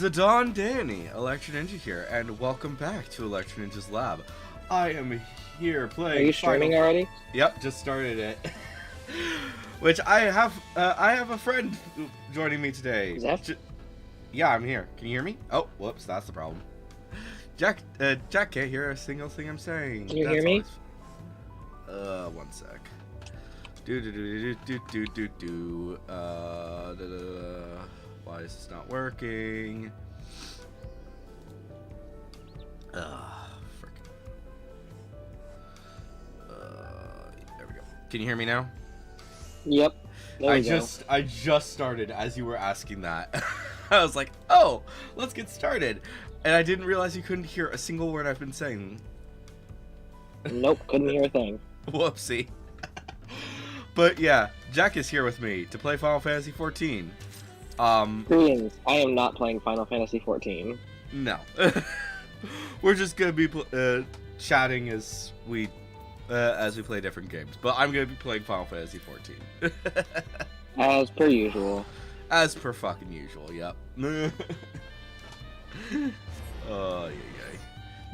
Zidane Danny, Electro Ninja here, and welcome back to Electro Ninja's Lab. I am here playing. Are you streaming already? Yep, just started it. Which I have a friend joining me today. Yeah, I'm here. Can you hear me? Oh, whoops, that's the problem. Jack can't hear a single thing I'm saying. Can you hear me? One sec. Why is this not working? Frick. There we go. Can you hear me now? Yep. There we go. I just started as you were asking that. I was like, oh, let's get started. And I didn't realize you couldn't hear a single word I've been saying. Nope, couldn't hear a thing. Whoopsie. But yeah, Jack is here with me to play Final Fantasy XIV. Greetings. I am not playing Final Fantasy XIV. No. We're just gonna be chatting as we play different games. But I'm gonna be playing Final Fantasy XIV. As per usual. As per fucking usual, yep. Oh, yeah.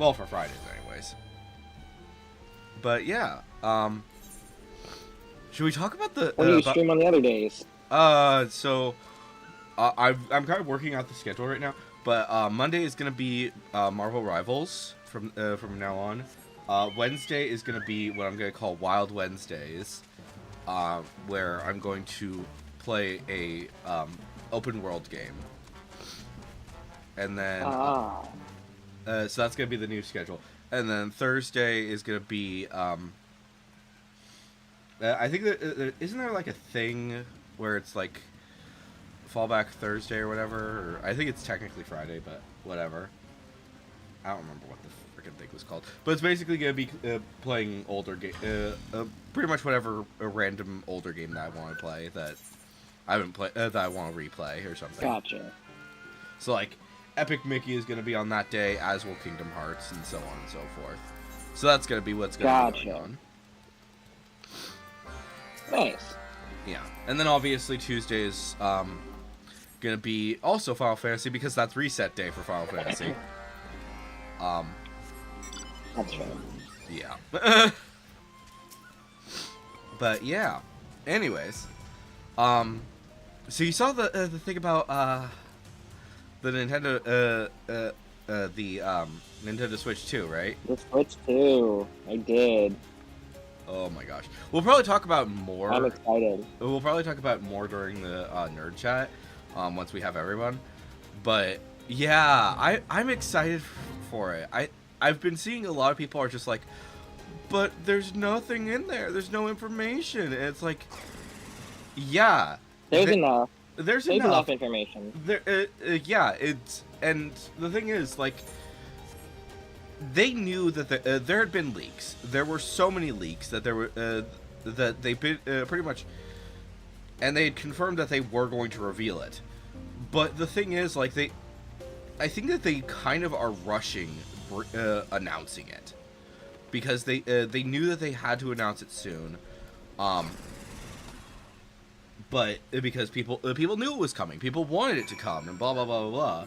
Well, for Fridays, anyways. But yeah, should we talk about the? What do you stream on the other days? So, I'm kind of working out the schedule right now. But Monday is gonna be Marvel Rivals from now on. Wednesday is gonna be what I'm gonna call Wild Wednesdays, where I'm going to play a open world game. And then, so that's gonna be the new schedule. And then Thursday is gonna be, I think that isn't there like a thing where it's like Fallback Thursday or whatever? Or I think it's technically Friday, but whatever. I don't remember what the freaking thing was called. But it's basically gonna be playing older game, pretty much whatever a random older game that I want to play that I haven't played, that I want to replay or something. Gotcha. So like, Epic Mickey is gonna be on that day, as will Kingdom Hearts, and so on and so forth. So that's gonna be what's gonna be going on. Nice. Yeah, and then obviously Tuesday is gonna be also Final Fantasy because that's reset day for Final Fantasy. That's fair. Yeah. But yeah. Anyways, so you saw the thing about the Nintendo Nintendo Switch 2, right? The Switch 2. I did. Oh my gosh. We'll probably talk about more. I'm excited. We'll probably talk about more during the nerd chat once we have everyone. But yeah, I'm excited for it. I've been seeing a lot of people are just like, but there's nothing in there. There's no information. And it's like, yeah. There's enough. There's enough information. Yeah, it's, and the thing is, like, they knew that there had been leaks. There were so many leaks that there were that they've been pretty much, and they had confirmed that they were going to reveal it. But the thing is, like, I think that they kind of are rushing announcing it because they knew that they had to announce it soon. But because people knew it was coming, people wanted it to come, and blah blah blah blah blah,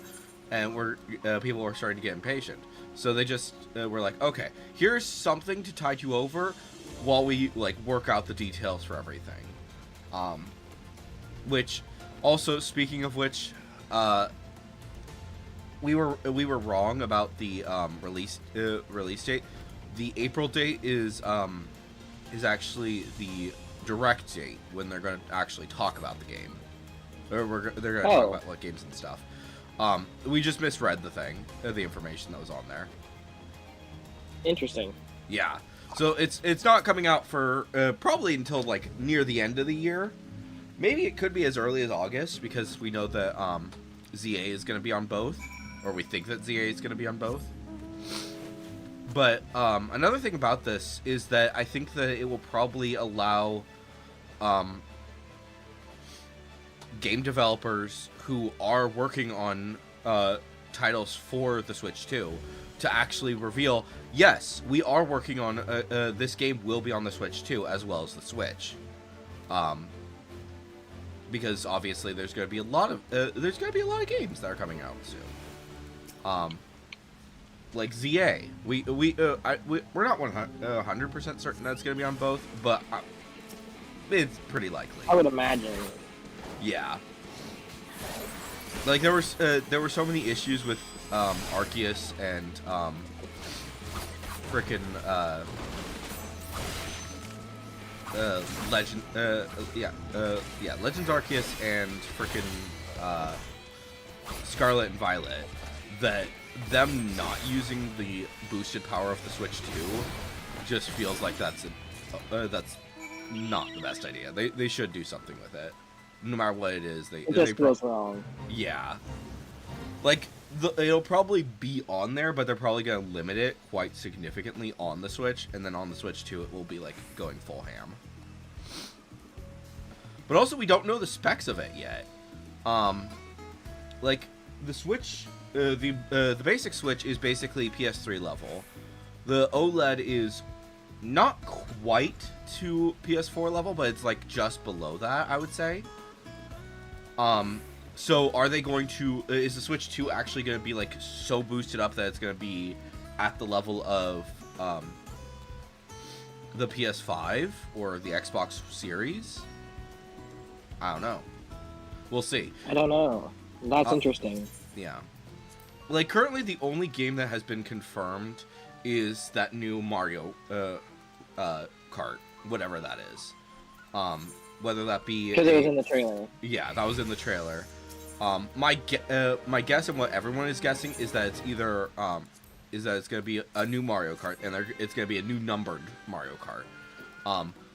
and people were starting to get impatient. So they just were like, okay, here's something to tide you over while we like work out the details for everything. Which also, speaking of which, we were wrong about the release date. The April date is actually the direct date when they're going to actually talk about the game. They're going to talk about what games and stuff. We just misread the information that was on there. Interesting. Yeah. So it's not coming out for probably until like near the end of the year. Maybe it could be as early as August because we know that ZA is going to be on both, or we think that ZA is going to be on both. But another thing about this is that I think that it will probably allow game developers who are working on titles for the Switch 2 to actually reveal, yes, we are working on this game will be on the Switch 2 as well as the Switch. because obviously there's going to be a lot of games that are coming out soon. Like ZA, we're not 100% certain that's going to be on both, but it's pretty likely. I would imagine. Yeah. Like there were so many issues with Arceus and frickin' Legends Arceus and frickin' Scarlet and Violet, that them not using the boosted power of the Switch 2 just feels like that's not the best idea. They should do something with it. No matter what it is, it just feels wrong. Yeah. Like, it'll probably be on there, but they're probably going to limit it quite significantly on the Switch, and then on the Switch 2 it will be, like, going full ham. But also, we don't know the specs of it yet. Like, the Switch, the basic Switch is basically PS3 level. The OLED is not quite to PS4 level, but it's, like, just below that, I would say. So are they going to, is the Switch 2 actually going to be, like, so boosted up that it's going to be at the level of, the PS5 or the Xbox Series? I don't know. We'll see. I don't know. That's interesting. Yeah. Like, currently the only game that has been confirmed is that new Mario, Kart, whatever that is. Whether that be... Because it was in the trailer. Yeah, that was in the trailer. My guess and what everyone is guessing is that it's either it's going to be a new Mario Kart and it's going to be a new numbered Mario Kart.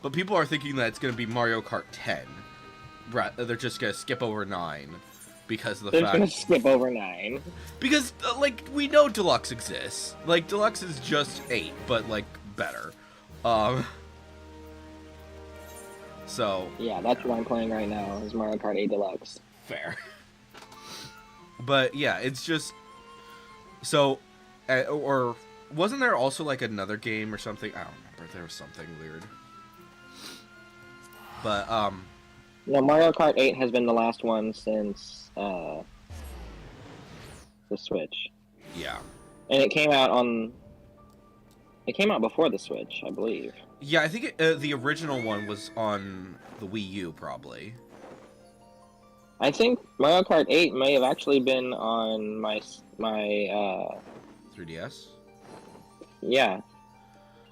But people are thinking that it's going to be Mario Kart 10. Right, they're just going to skip over 9 because of the fact... They're going to skip over 9. Because, like, we know Deluxe exists. Like, Deluxe is just 8, but, like, better. So... Yeah, that's what I'm playing right now, is Mario Kart 8 Deluxe. Fair. But, yeah, it's just... So, or... Wasn't there also, like, another game or something? I don't remember. There was something weird. But, No, Mario Kart 8 has been the last one since, the Switch. Yeah. And it came out on... It came out before the Switch, I believe. Yeah, I think the original one was on the Wii U, probably. I think Mario Kart 8 may have actually been on my 3DS? Yeah.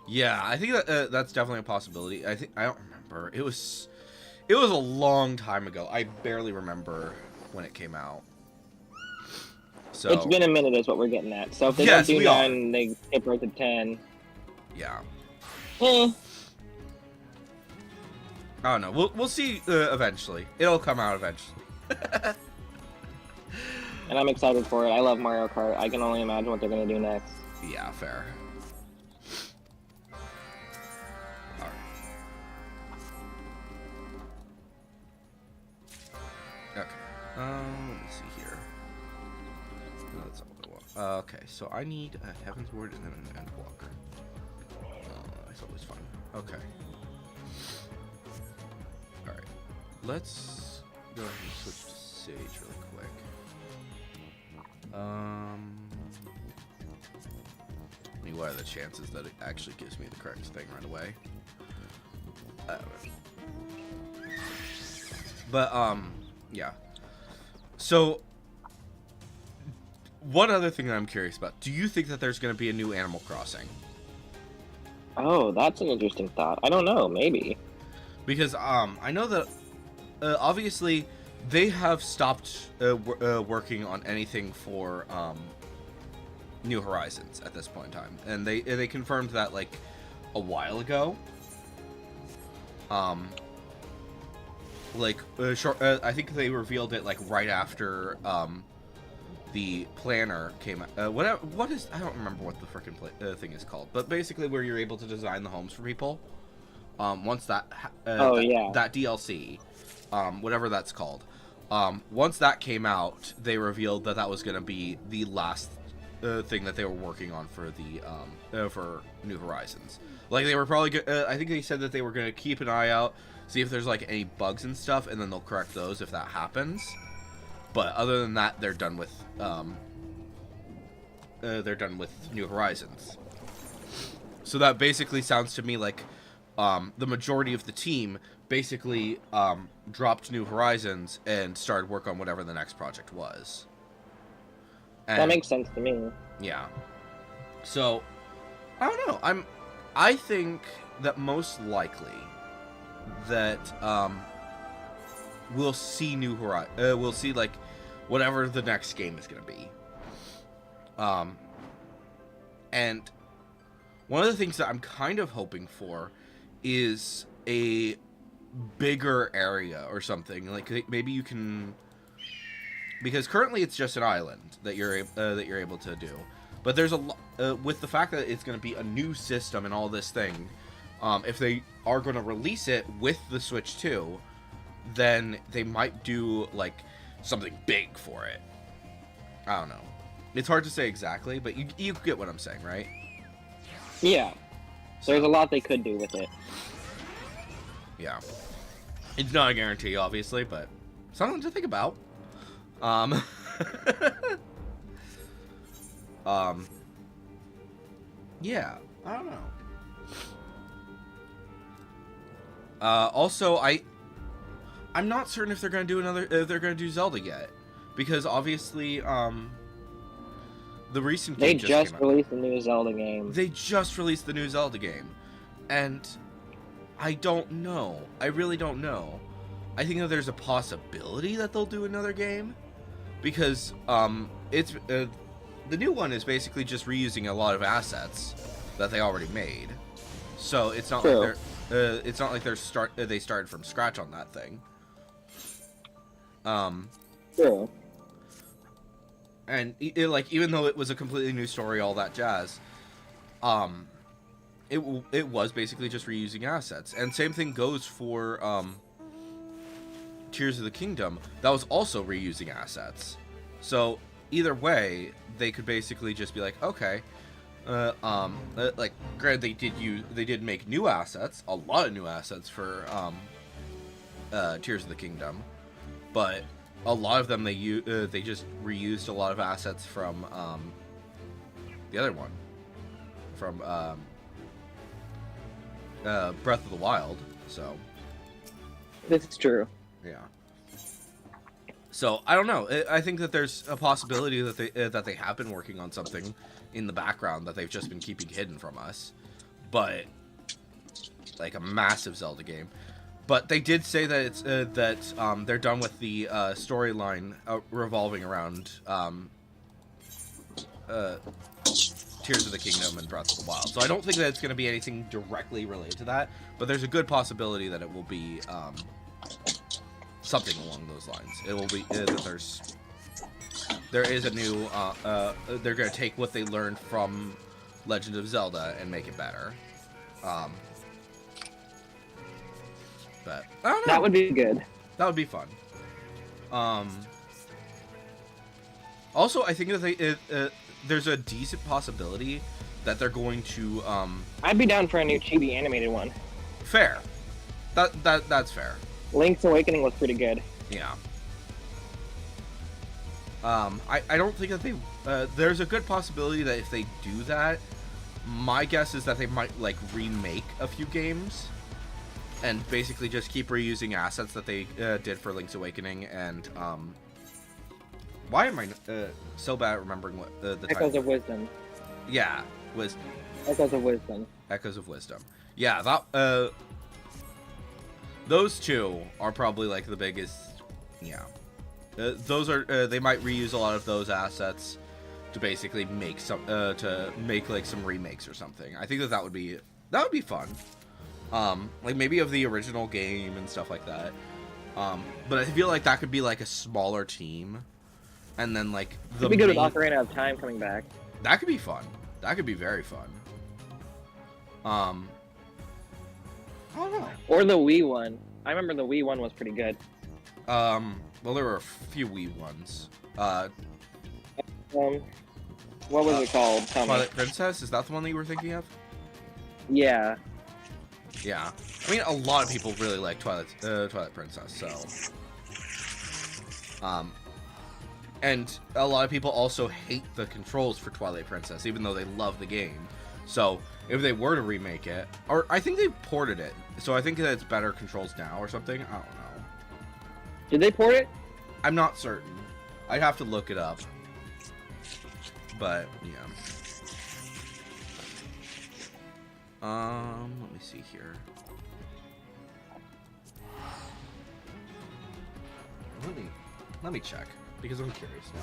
Yeah, I think that that's definitely a possibility. I don't remember. It was a long time ago. I barely remember when it came out. So it's been a minute is what we're getting at. So if they don't do 9, they skip right to 10. Yeah. Eh. I don't know. We'll see eventually. It'll come out eventually. And I'm excited for it. I love Mario Kart. I can only imagine what they're going to do next. Yeah, fair. Alright. Okay. Let me see here. No, that's not what I want. Okay, so I need a Heaven's Word and then an Endwalker. That's always fun. Okay. Alright. Let's go ahead and switch to Sage really quick. I mean, what are the chances that it actually gives me the correct thing right away? But, yeah. So, one other thing that I'm curious about. Do you think that there's going to be a new Animal Crossing? Oh, that's an interesting thought. I don't know. Maybe. Because, I know that, obviously, they have stopped working on anything for, New Horizons at this point in time. And they confirmed that, like, a while ago. I think they revealed it, like, right after, the planner came out. What is... I don't remember what the frickin' thing is called. But basically where you're able to design the homes for people. Once that... that DLC, whatever that's called. Once that came out, they revealed that that was going to be the last thing that they were working on for the for New Horizons. Like, they were probably I think they said that they were going to keep an eye out see if there's like any bugs and stuff, and then they'll correct those if that happens. But other than that, they're done with New Horizons. So that basically sounds to me like the majority of the team basically dropped New Horizons and started work on whatever the next project was. And, That makes sense to me. yeah. So I don't know. I think that most likely that we'll see New Horizons. We'll see like whatever the next game is going to be. And one of the things that I'm kind of hoping for is a bigger area or something. Like maybe you can, because currently it's just an island that you're able to do. But there's with the fact that it's going to be a new system and all this thing. If they are going to release it with the Switch 2, then they might do like something big for it. I don't know. It's hard to say exactly, but you get what I'm saying, right? Yeah. There's a lot they could do with it. Yeah. It's not a guarantee, obviously, but something to think about. Yeah, I don't know. Also, I'm not certain if they're gonna do if they're gonna do Zelda yet, because obviously, the recent They game just came out. released a new Zelda game. They just released the new Zelda game, and I don't know. I really don't know. I think that there's a possibility that they'll do another game, because it's the new one is basically just reusing a lot of assets that they already made, so it's not True. like they started from scratch on that thing. True. And like even though it was a completely new story, all that jazz, it was basically just reusing assets. And same thing goes for Tears of the Kingdom. That was also reusing assets. So either way, they could basically just be like, okay, like granted they did make new assets, a lot of new assets for Tears of the Kingdom, but a lot of them they just reused a lot of assets from the other one, from Breath of the Wild. So This is true. yeah. So I don't know. I think that there's a possibility that they have been working on something in the background that they've just been keeping hidden from us, but like a massive Zelda game. But they did say that it's they're done with the storyline revolving around Tears of the Kingdom and Breath of the Wild. So I don't think that it's going to be anything directly related to that, but there's a good possibility that it will be something along those lines. It will be that there is a new they're going to take what they learned from Legend of Zelda and make it better. But I don't know. That would be good. That would be fun. Also, I think that there's a decent possibility that they're going to I'd be down for a new chibi animated one. fair. That's fair. Link's Awakening was pretty good. Yeah. I don't think that they there's a good possibility that if they do that, my guess is that they might like remake a few games and basically just keep reusing assets that they did for Link's Awakening. And why am I so bad at remembering what the Echoes title? of Wisdom. Yeah, was Echoes of Wisdom. Echoes of Wisdom. Yeah, that those two are probably like the biggest. Yeah, those are they might reuse a lot of those assets to basically make like some remakes or something. I think that would be fun. Like maybe of the original game and stuff like that. But I feel like that could be like a smaller team, and then like the It'd be good with main- Ocarina of Time coming back. That could be fun. That could be very fun. I don't know. Or the Wii one. I remember the Wii one was pretty good. Well, there were a few Wii ones. What was it called? Tell me. Twilight Princess, is that the one that you were thinking of? Yeah. Yeah, I mean, a lot of people really like Twilight Princess, so and a lot of people also hate the controls for Twilight Princess, even though they love the game. So if they were to remake it, or I think they ported it, so I think that it's better controls now or something. I don't know. Did they port it? I'm not certain. I'd have to look it up. But yeah. Let me see here. Let me check because I'm curious now.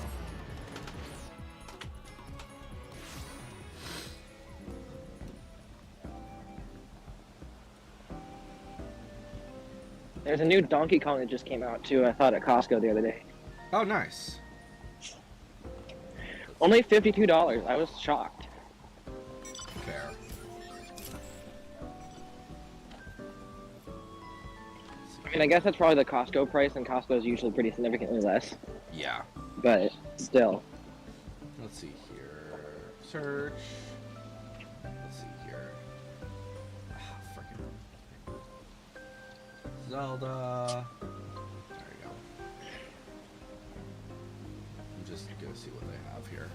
There's a new Donkey Kong that just came out too. I thought at Costco the other day. Oh, nice. Only $52. I was shocked. Fair. I mean, I guess that's probably the Costco price, and Costco is usually pretty significantly less. Yeah. But still. Let's see here. Search. Let's see here. Freaking Zelda. There you go. I'm just gonna see what they have here.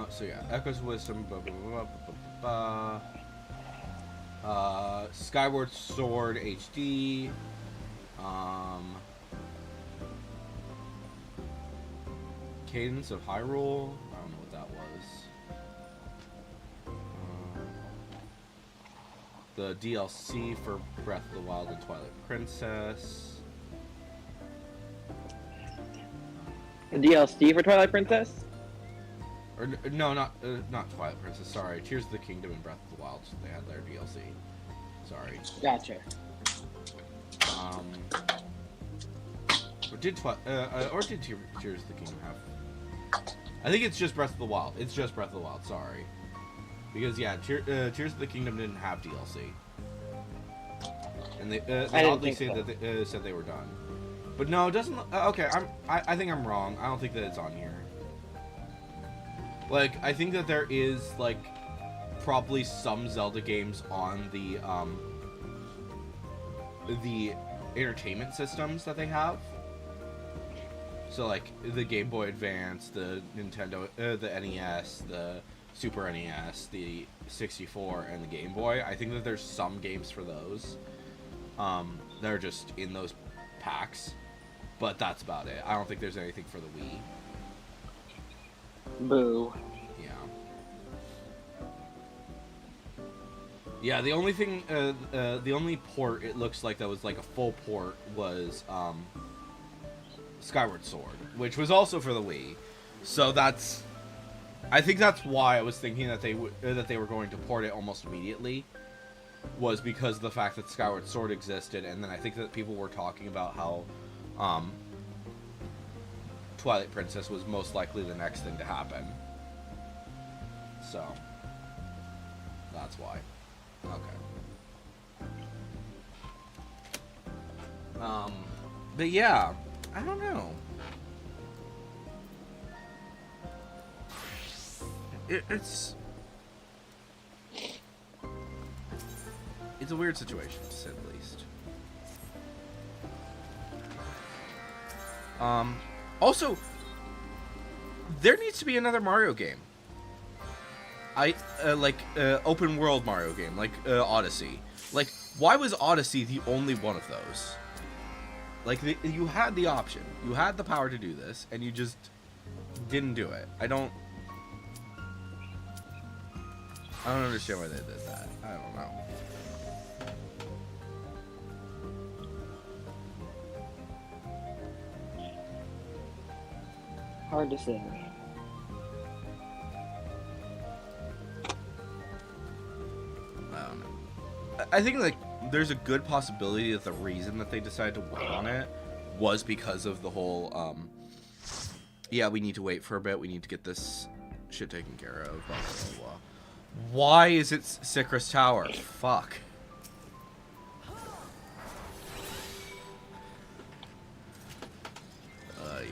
So yeah, Echoes of Wisdom. Blah, blah, blah, blah, blah, blah. Skyward Sword HD. Cadence of Hyrule. I don't know what that was. The DLC for Breath of the Wild and Twilight Princess. The DLC for Twilight Princess? Or no, not Twilight Princess. Sorry, Tears of the Kingdom and Breath of the Wild. They had their DLC. Sorry. Gotcha. Or did Tears of the Kingdom have? I think it's just Breath of the Wild. It's just Breath of the Wild. Sorry, because yeah, Tears of the Kingdom didn't have DLC, and they oddly say that they said they were done. But no, it doesn't. Okay, I think I'm wrong. I don't think that it's on here. Like, I think that there is like probably some Zelda games on the entertainment systems that they have. So like the Game Boy Advance, the Nintendo, the NES, the Super NES, the 64, and the Game Boy. I think that there's some games for those that are just in those packs, but that's about it. I don't think there's anything for the Wii. Boo. Yeah, the only thing, the only port it looks like that was like a full port was Skyward Sword, which was also for the Wii. So that's, I think that's why I was thinking that they were going to port it almost immediately, was because of the fact that Skyward Sword existed, and then I think that people were talking about how Twilight Princess was most likely the next thing to happen. So that's why. Okay. But yeah, I don't know. It's a weird situation, to say the least. Also, there needs to be another Mario game. Open world Mario game, like Odyssey. Like, why was Odyssey the only one of those? Like, you had the option, you had the power to do this, and you just didn't do it. I don't understand why they did that. I don't know. Hard to say. I don't know. I think, like, there's a good possibility that the reason that they decided to wait on it was because of the whole, yeah, we need to wait for a bit, we need to get this shit taken care of, blah, blah, blah. Why is it Sycris Tower? Fuck. Ay.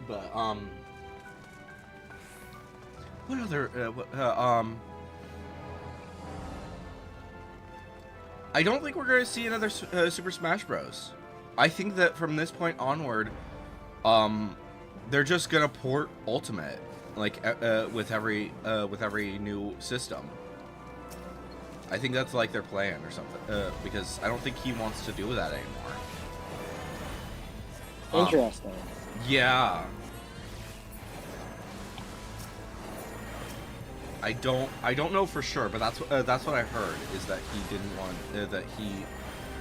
But what other I don't think we're going to see another Super Smash Bros. I think that from this point onward, they're just gonna port Ultimate, like with every new system. I think that's like their plan or something, because I don't think he wants to do that anymore. Interesting. Yeah. I don't know for sure, but that's what I heard, is that he didn't want that he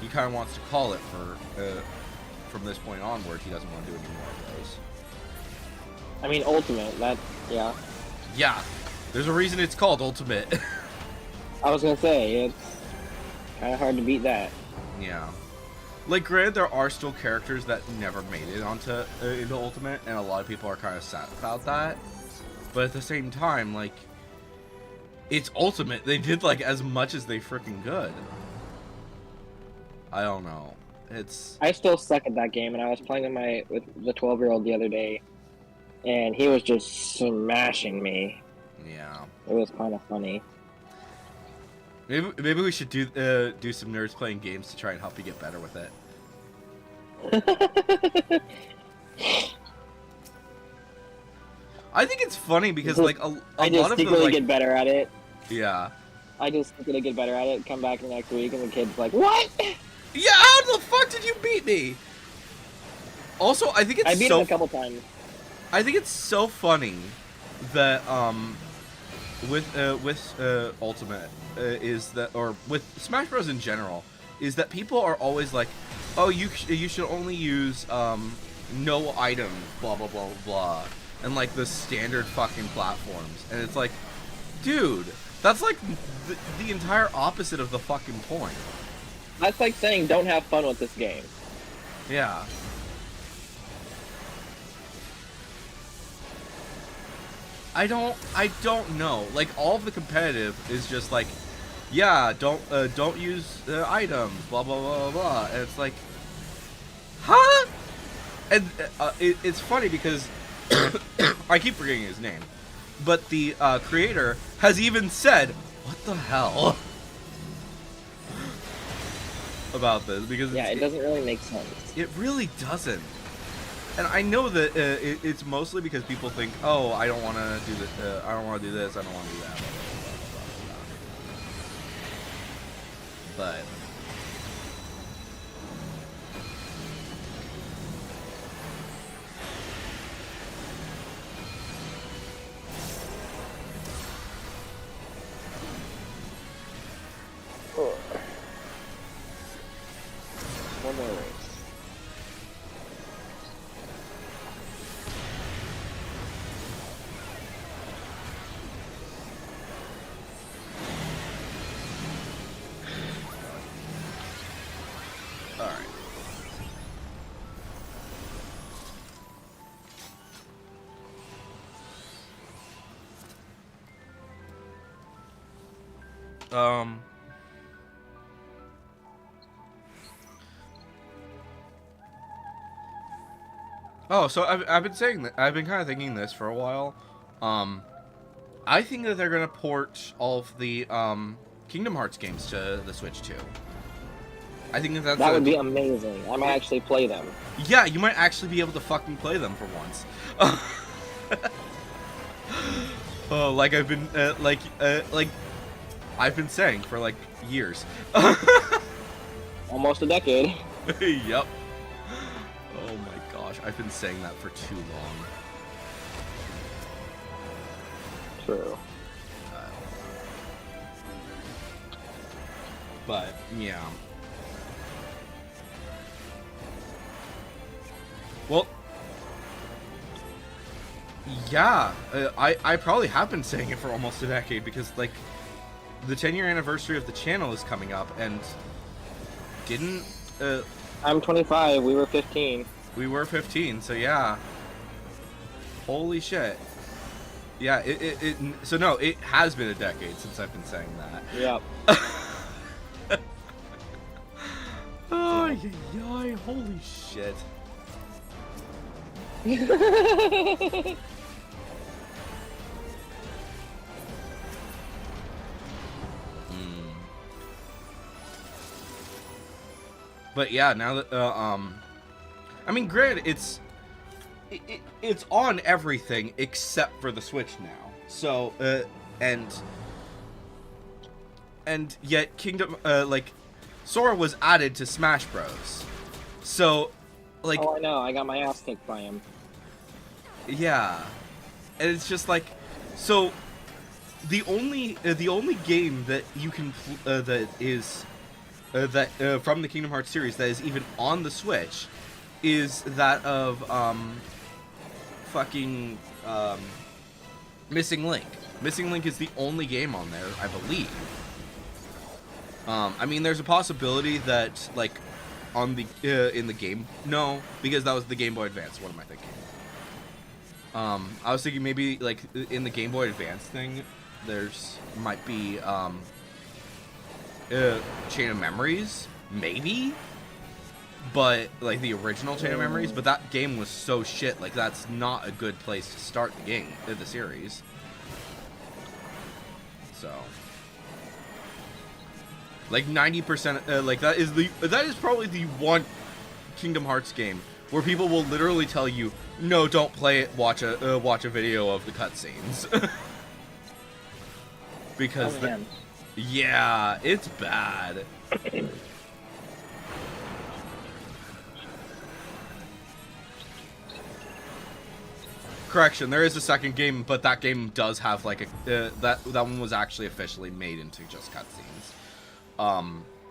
kind of wants to call it for from this point onward. He doesn't want to do any more of those. I mean, Ultimate. Yeah. Yeah, there's a reason it's called Ultimate. I was gonna say it's kind of hard to beat that. Yeah. Like, granted, there are still characters that never made it onto into Ultimate, and a lot of people are kind of sad about that. But at the same time, like, it's Ultimate. They did like as much as they freaking could. I don't know. I still suck at that game, and I was playing with the 12-year-old the other day, and he was just smashing me. Yeah. It was kind of funny. Maybe we should do some nerds playing games to try and help you get better with it. I think it's funny because like a I just lot of secretly like, get better at it. Yeah. I just secretly get better at it. Come back the next week, and the kid's like, "What?" Yeah, how the fuck did you beat me? Also, I think I beat him a couple times. I think it's so funny that with Ultimate is that, or with Smash Bros in general, is that people are always like, oh, you should only use no item, blah blah blah blah, and like the standard fucking platforms, and it's like, dude, that's like the entire opposite of the fucking point. That's like saying don't have fun with this game. Yeah. I don't know. Like, all of the competitive is just like, yeah, don't use items, blah blah blah blah, and it's like, huh? And it's funny because I keep forgetting his name, but the creator has even said, "What the hell?" about this, because yeah, it doesn't really make sense. It really doesn't. And I know that it's mostly because people think, oh, I don't want to do this, I don't want to do this, I don't want to do that, blah, blah, blah, blah, blah. But One more race. all right. Oh, so I've been saying that, I've been kind of thinking this for a while. I think that they're gonna port all of the Kingdom Hearts games to the Switch too. I think that would be amazing. I might actually play them. Yeah, you might actually be able to fucking play them for once. Oh, like I've been like I've been saying for like years. Almost a decade. Yep. Oh my gosh, I've been saying that for too long. True. But yeah. Well, yeah, I probably have been saying it for almost a decade, because like the 10-year anniversary of the channel is coming up, and didn't I'm 25. We were 15. we were 15, so yeah. Holy shit. Yeah, so no, it has been a decade since I've been saying that. Yep. Oh, holy shit. Mm. But yeah, now that I mean, granted, it's on everything except for the Switch now. So and yet Kingdom like Sora was added to Smash Bros. So like Oh, I know. I got my ass kicked by him. yeah, and it's just like so the only game that you can that is that from the Kingdom Hearts series that is even on the Switch is that of fucking Missing Link. Missing Link is the only game on there, I believe. I mean, there's a possibility that like on the in the game, no, because that was the Game Boy Advance. What am I thinking? I was thinking maybe like in the Game Boy Advance thing, there's might be Chain of Memories, maybe, but like the original Chain of Memories. But that game was so shit. Like that's not a good place to start the game, the series. So, like 90%, like that is probably the one Kingdom Hearts game where people will literally tell you, no, don't play it. Watch a video of the cutscenes. Because yeah, it's bad. Correction, there is a second game, but that game does have like a that one was actually officially made into just cutscenes.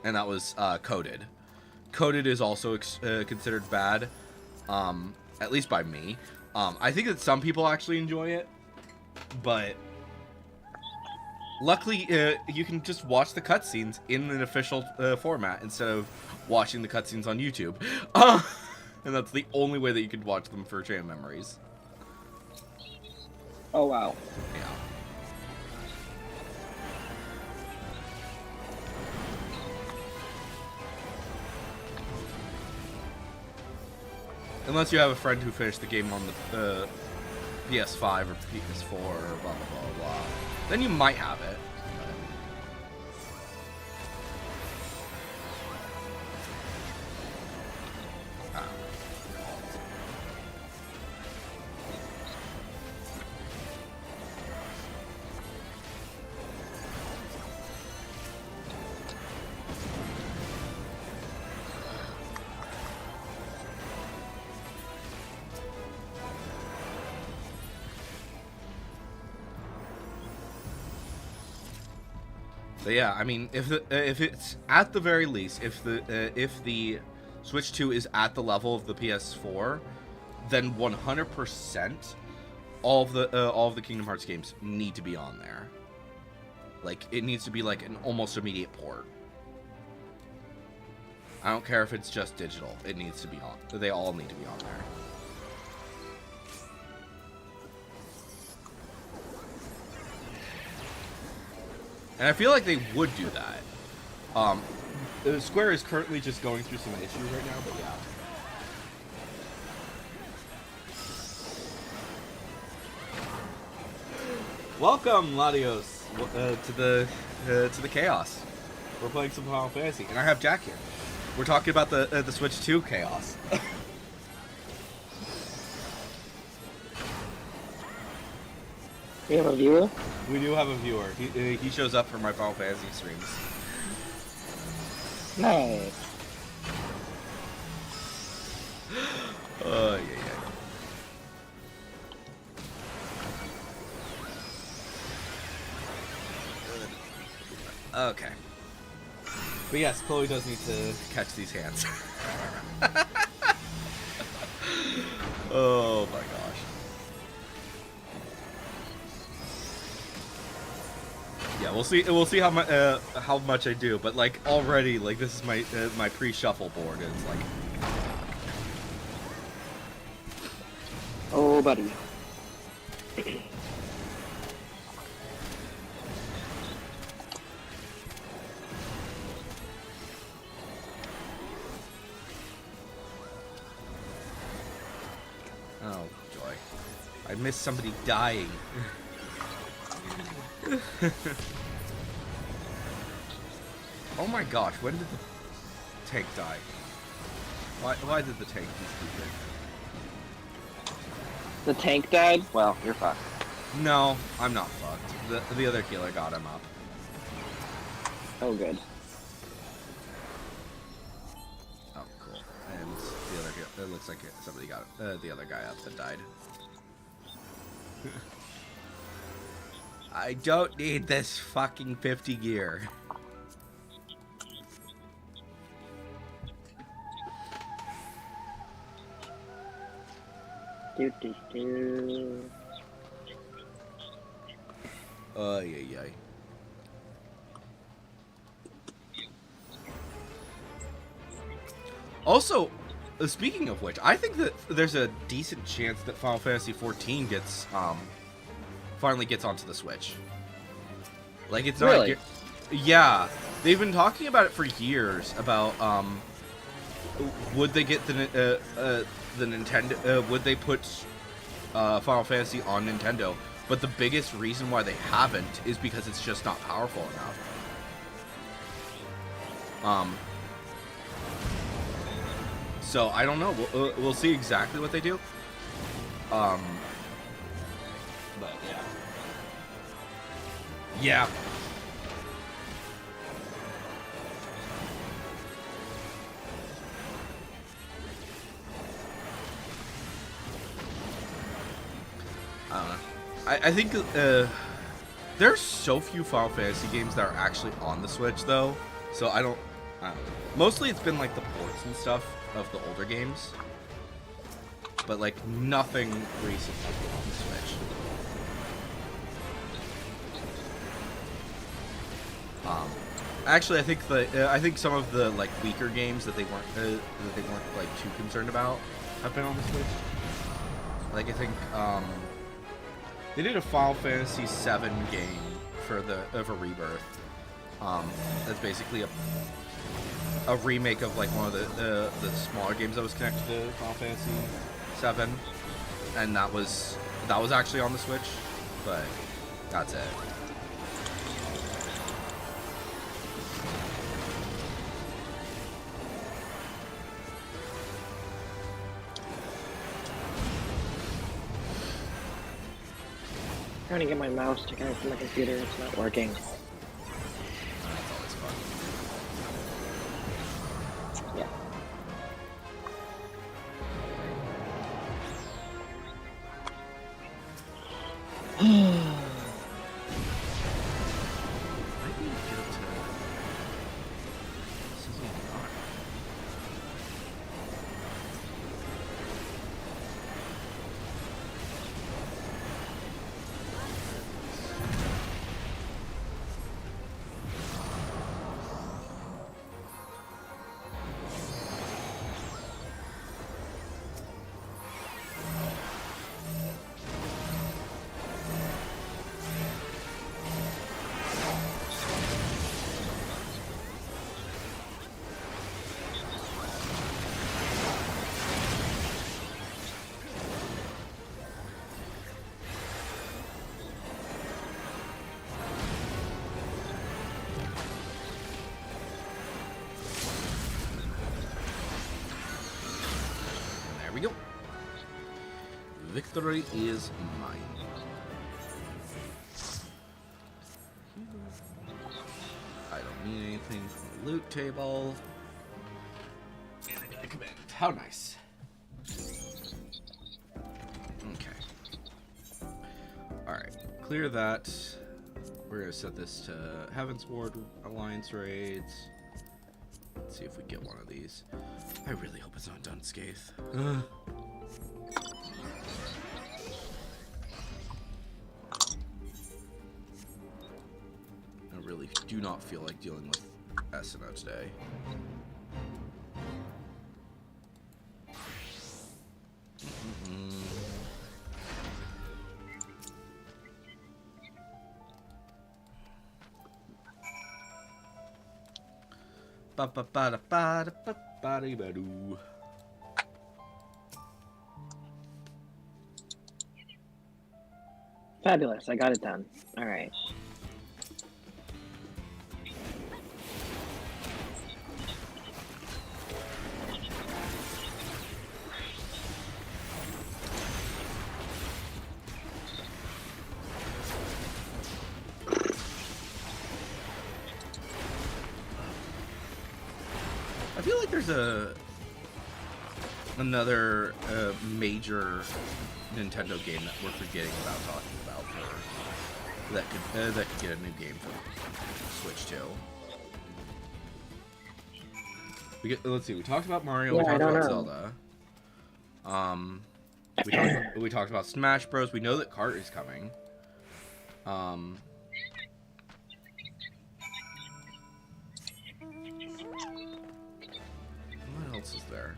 And that was Coded. Coded is also considered bad, at least by me. I think that some people actually enjoy it, but luckily you can just watch the cutscenes in an official format instead of watching the cutscenes on YouTube. And that's the only way that you can watch them for Chain of Memories. Oh, wow. Yeah. Unless you have a friend who finished the game on the PS5 or PS4 or blah, blah, blah, blah. Then you might have it. But yeah, I mean, if it's at the very least, if the Switch 2 is at the level of the PS4, then 100% all of the Kingdom Hearts games need to be on there. Like it needs to be like an almost immediate port. I don't care if it's just digital; it needs to be on. They all need to be on there. And I feel like they would do that. Square is currently just going through some issues right now, but yeah. Welcome, Latios, to the chaos. We're playing some Final Fantasy, and I have Jack here. We're talking about the Switch 2 chaos. We have a viewer? We do have a viewer. He shows up for my Final Fantasy streams. Nice. Yeah. Okay. But yes, Chloe does need to catch these hands. Oh my gosh. Yeah, we'll see. We'll see how much I do. But like already, like this is my my pre-shuffle board. And it's like, Oh, buddy. Oh, joy. I missed somebody dying. Oh my gosh, when did the tank die? Why did the tank be stupid? The tank died? Well, you're fucked. No, I'm not fucked. The other healer got him up. Oh, good. Oh, cool. And the other healer, it looks like somebody got the other guy up that died. I don't need this fucking 50 gear. Do, do, do. Ay, ay, ay. Also, speaking of which, I think that there's a decent chance that Final Fantasy XIV gets, finally gets onto the Switch. Like, it's not... Really? Yeah. They've been talking about it for years, about, would they get the Nintendo... would they put, Final Fantasy on Nintendo? But the biggest reason why they haven't is because it's just not powerful enough. So I don't know. We'll see exactly what they do. But yeah. Yeah. I don't know. I think there's so few Final Fantasy games that are actually on the Switch, though. So I don't know. Mostly it's been like the ports and stuff of the older games, but like nothing recent has been on the Switch. Actually, I think some of the like weaker games that they weren't like too concerned about have been on the Switch. Like I think they did a Final Fantasy VII game for Rebirth. That's basically a remake of like one of the smaller games that was connected to Final Fantasy VII, and that was actually on the Switch, but that's it. Trying to get my mouse to connect to my computer. It's not working. That's always fun. Yeah. Might be good to Sizzle and Rock. There we go. Victory is mine. I don't need anything from the loot table. And I need a command. How nice. Okay. Alright. Clear that. We're gonna set this to Heavensward Alliance raids. Let's see if we get one of these. I really hope it's not Dunscath. I really do not feel like dealing with Esuna today. Ba ba ba da ba da ba ba da ba doo. Fabulous. I got it done. All right. I feel like there's another major Nintendo game that we're forgetting about talking about that could get a new game for Switch 2. Let's see. We talked about Mario. Yeah, we talked I don't about know. Zelda. We talked about Smash Bros. We know that Kart is coming. What else is there?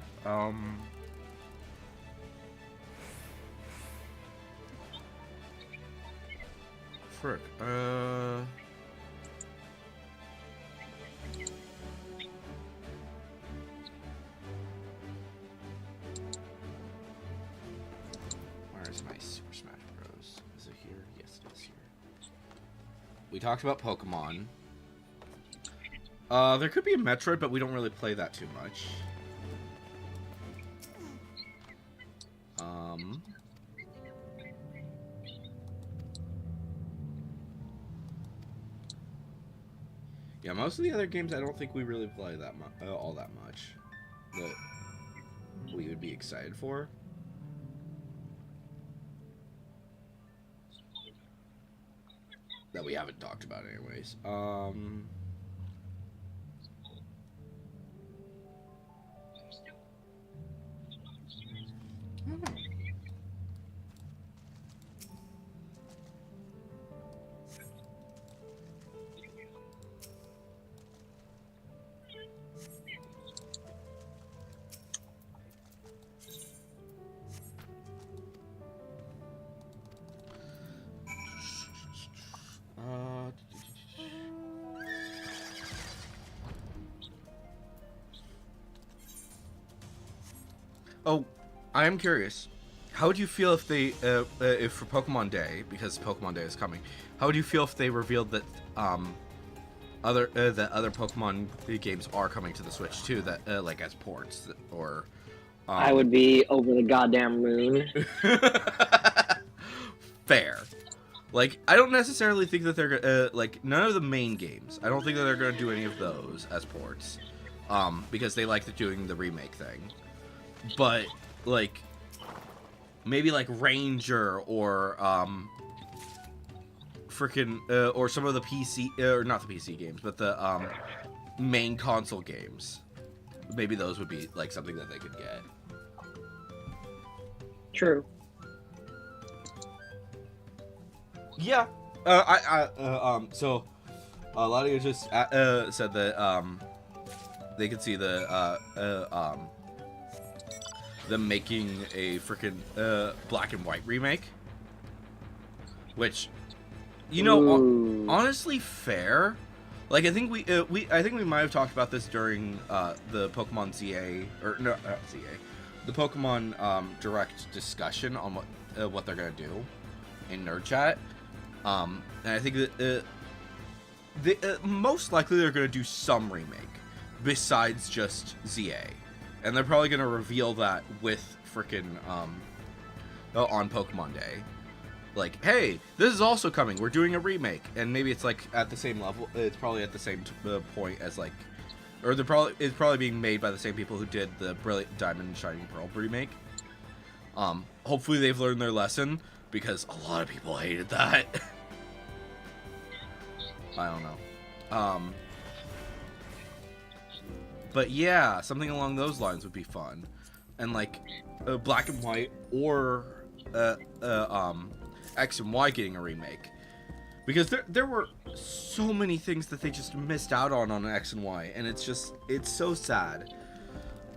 Frick. Where's my Super Smash Bros? Is it here? Yes, it is here. We talked about Pokemon. There could be a Metroid, but we don't really play that too much. Yeah, most of the other games I don't think we really play that all that much that we would be excited for. That we haven't talked about anyways. Oh, I am curious. How would you feel if they, if for Pokemon Day, because Pokemon Day is coming, how would you feel if they revealed that other Pokemon games are coming to the Switch too, that like as ports or? I would be over the goddamn moon. Fair. Like, I don't necessarily think that they're like none of the main games. I don't think that they're gonna do any of those as ports, because they like doing the remake thing. But like, maybe like Ranger or freaking or some of the PC or not the PC games, but the main console games. Maybe those would be like something that they could get. True. Yeah. So a lot of you just said that they could see them making a freaking black and white remake, which, you know, honestly fair. Like, I think we might have talked about this during the Pokemon ZA or no ZA, the Pokemon Direct discussion on what they're gonna do in Nerd Chat. And I think that most likely they're gonna do some remake besides just ZA. And they're probably gonna reveal that with frickin' on Pokemon Day. Like, hey, this is also coming. We're doing a remake, and maybe it's like at the same level. It's probably at the same point as like, or it's probably being made by the same people who did the Brilliant Diamond and Shining Pearl remake. Hopefully they've learned their lesson because a lot of people hated that. I don't know. But yeah, something along those lines would be fun, and like Black and White or X and Y getting a remake, because there were so many things that they just missed out on X and Y, and it's so sad.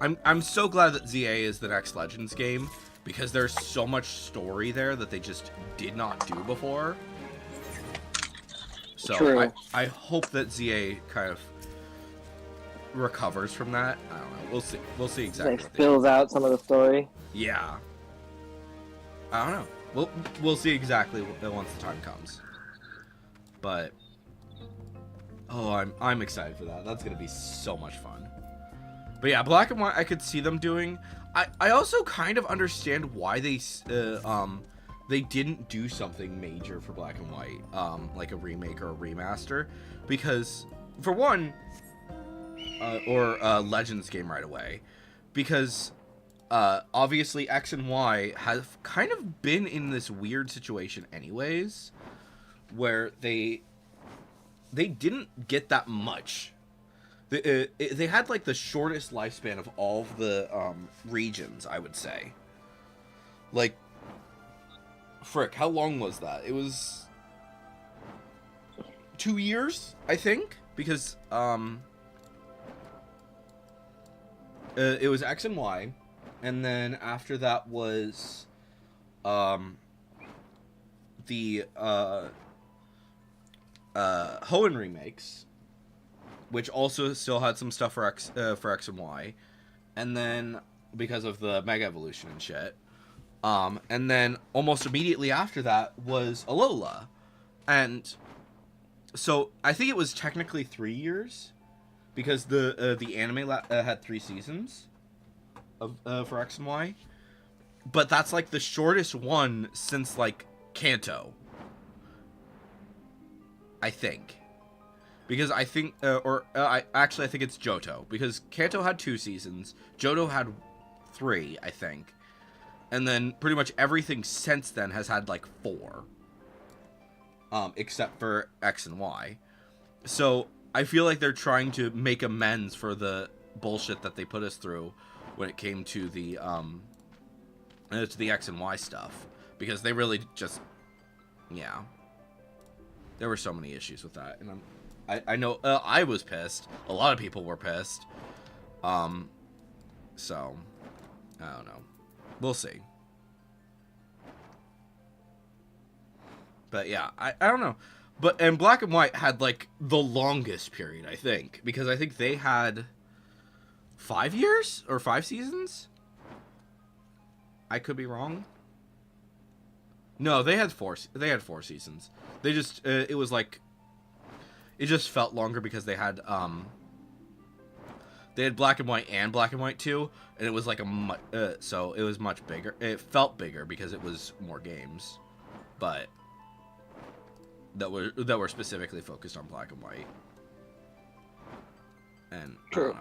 I'm so glad that ZA is the next Legends game, because there's so much story there that they just did not do before. So True. I hope that ZA kind of recovers from that. I don't know. We'll see exactly. Like, spills out some of the story. Yeah. I don't know. we'll see exactly once the time comes. But I'm excited for that. That's gonna be so much fun. But yeah, Black and White, I could see them doing. I also kind of understand why they didn't do something major for Black and White, like a remake or a remaster, because for one, or a Legends game right away, because obviously X and Y have kind of been in this weird situation anyways, where they didn't get that much. They had like the shortest lifespan of all of the regions, I would say. Like, frick, how long was that? It was 2 years, I think, because it was X and Y, and then after that was the Hoenn remakes, which also still had some stuff for X and Y, and then because of the Mega Evolution and shit, and then almost immediately after that was Alola, and so I think it was technically 3 years, because the anime had 3 seasons of for X and Y, but that's like the shortest one since like Kanto, I think. Because I think, I think it's Johto. Because Kanto had 2 seasons, Johto had 3, I think, and then pretty much everything since then has had like 4, except for X and Y. So I feel like they're trying to make amends for the bullshit that they put us through when it came to the X and Y stuff, because they really just, yeah, there were so many issues with that, and I know I was pissed. A lot of people were pissed. So I don't know. We'll see. But yeah, I don't know. And Black and White had like the longest period, I think, because I think they had 5 years or 5 seasons. I could be wrong. No, they had 4. They had 4 seasons. They just it was like, it just felt longer because they had Black and White and Black and White 2, and it was like so it was much bigger. It felt bigger because it was more games, but that were specifically focused on Black and White. And True.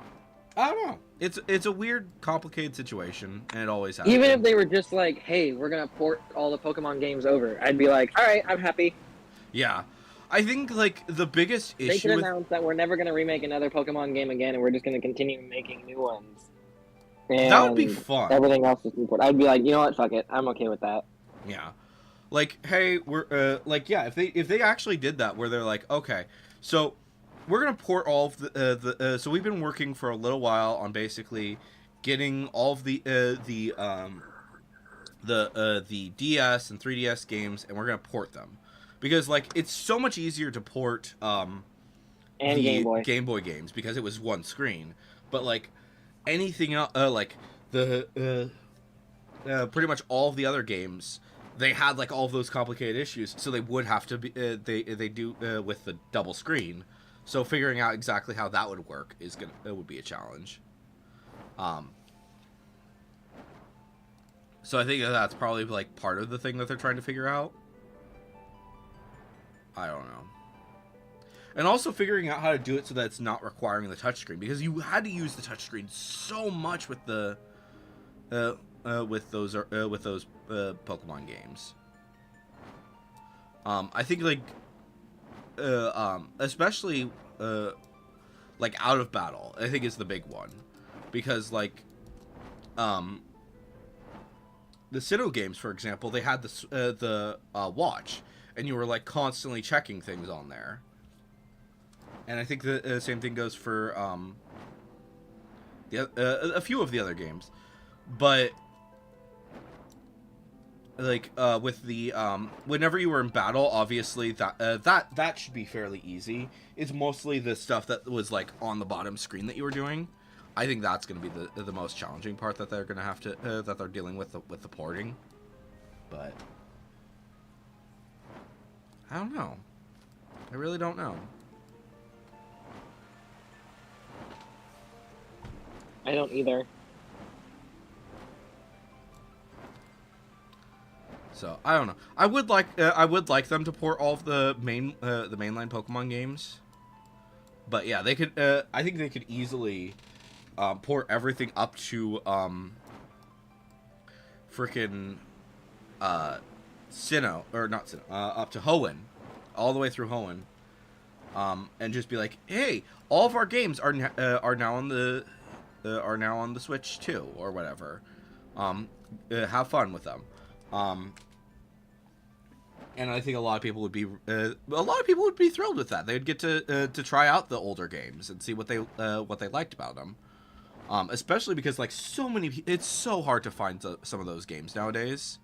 I don't know. It's a weird, complicated situation, and it always has. Even if they were just like, "Hey, we're gonna port all the Pokemon games over," I'd be like, "All right, I'm happy." Yeah. I think, like, the biggest issue they could announce that we're never going to remake another Pokemon game again, and we're just going to continue making new ones. And that would be fun. Everything else is important. I'd be like, you know what, fuck it, I'm okay with that. Yeah, like, hey, we're like, yeah, if they actually did that, where they're like, okay, so we're gonna port all of the so we've been working for a little while on basically getting all of the DS and 3DS games, and we're gonna port them. Because, like, it's so much easier to port and the Game Boy games because it was one screen. But, like, anything else, like, pretty much all of the other games, they had, like, all of those complicated issues. So they would have to be, they do with the double screen. So figuring out exactly how that would work would be a challenge. So I think that's probably, like, part of the thing that they're trying to figure out. I don't know. And also figuring out how to do it so that it's not requiring the touchscreen, because you had to use the touchscreen so much with the with those Pokemon games. I think, like, especially like Out of Battle, I think is the big one, because, like, the Sinnoh games, for example, they had the watch. And you were, like, constantly checking things on there. And I think the same thing goes for a few of the other games. But, like, with the whenever you were in battle, obviously that should be fairly easy. It's mostly the stuff that was, like, on the bottom screen that you were doing. I think that's going to be the most challenging part that they're going to have to that they're dealing with the porting. But I don't know. I really don't know. I don't either. So I don't know. I would like them to port all of the mainline Pokemon games. But yeah, they could. I think they could easily port everything up to freaking Sinnoh, or not Sinnoh, up to Hoenn, all the way through Hoenn, and just be like, hey, all of our games are now on the Switch too, or whatever. Have fun with them. And I think a lot of people would be thrilled with that. They'd get to try out the older games and see what they liked about them. Especially because like so many, it's so hard to find some of those games nowadays.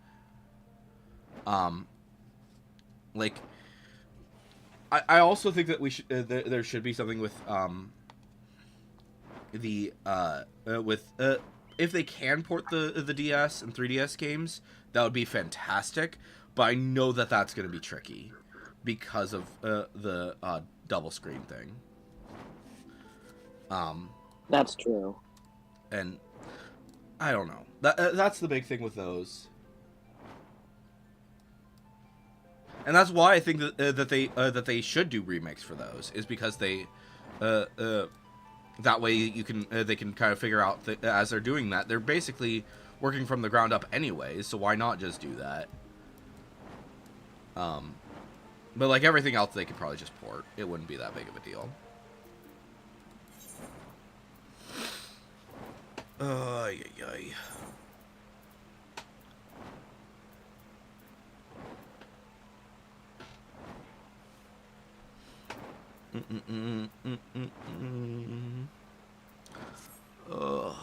Like I also think that we should there should be something with if they can port the DS and 3DS games, that would be fantastic. But I know that that's going to be tricky because of the double screen thing. That's true. And I don't know. That's the big thing with those. And that's why I think that they should do remakes for those, is because they that way you can they can kind of figure out that as they're doing that, they're basically working from the ground up anyways, so why not just do that? But like everything else, they could probably just port. It wouldn't be that big of a deal. Ay. Oh.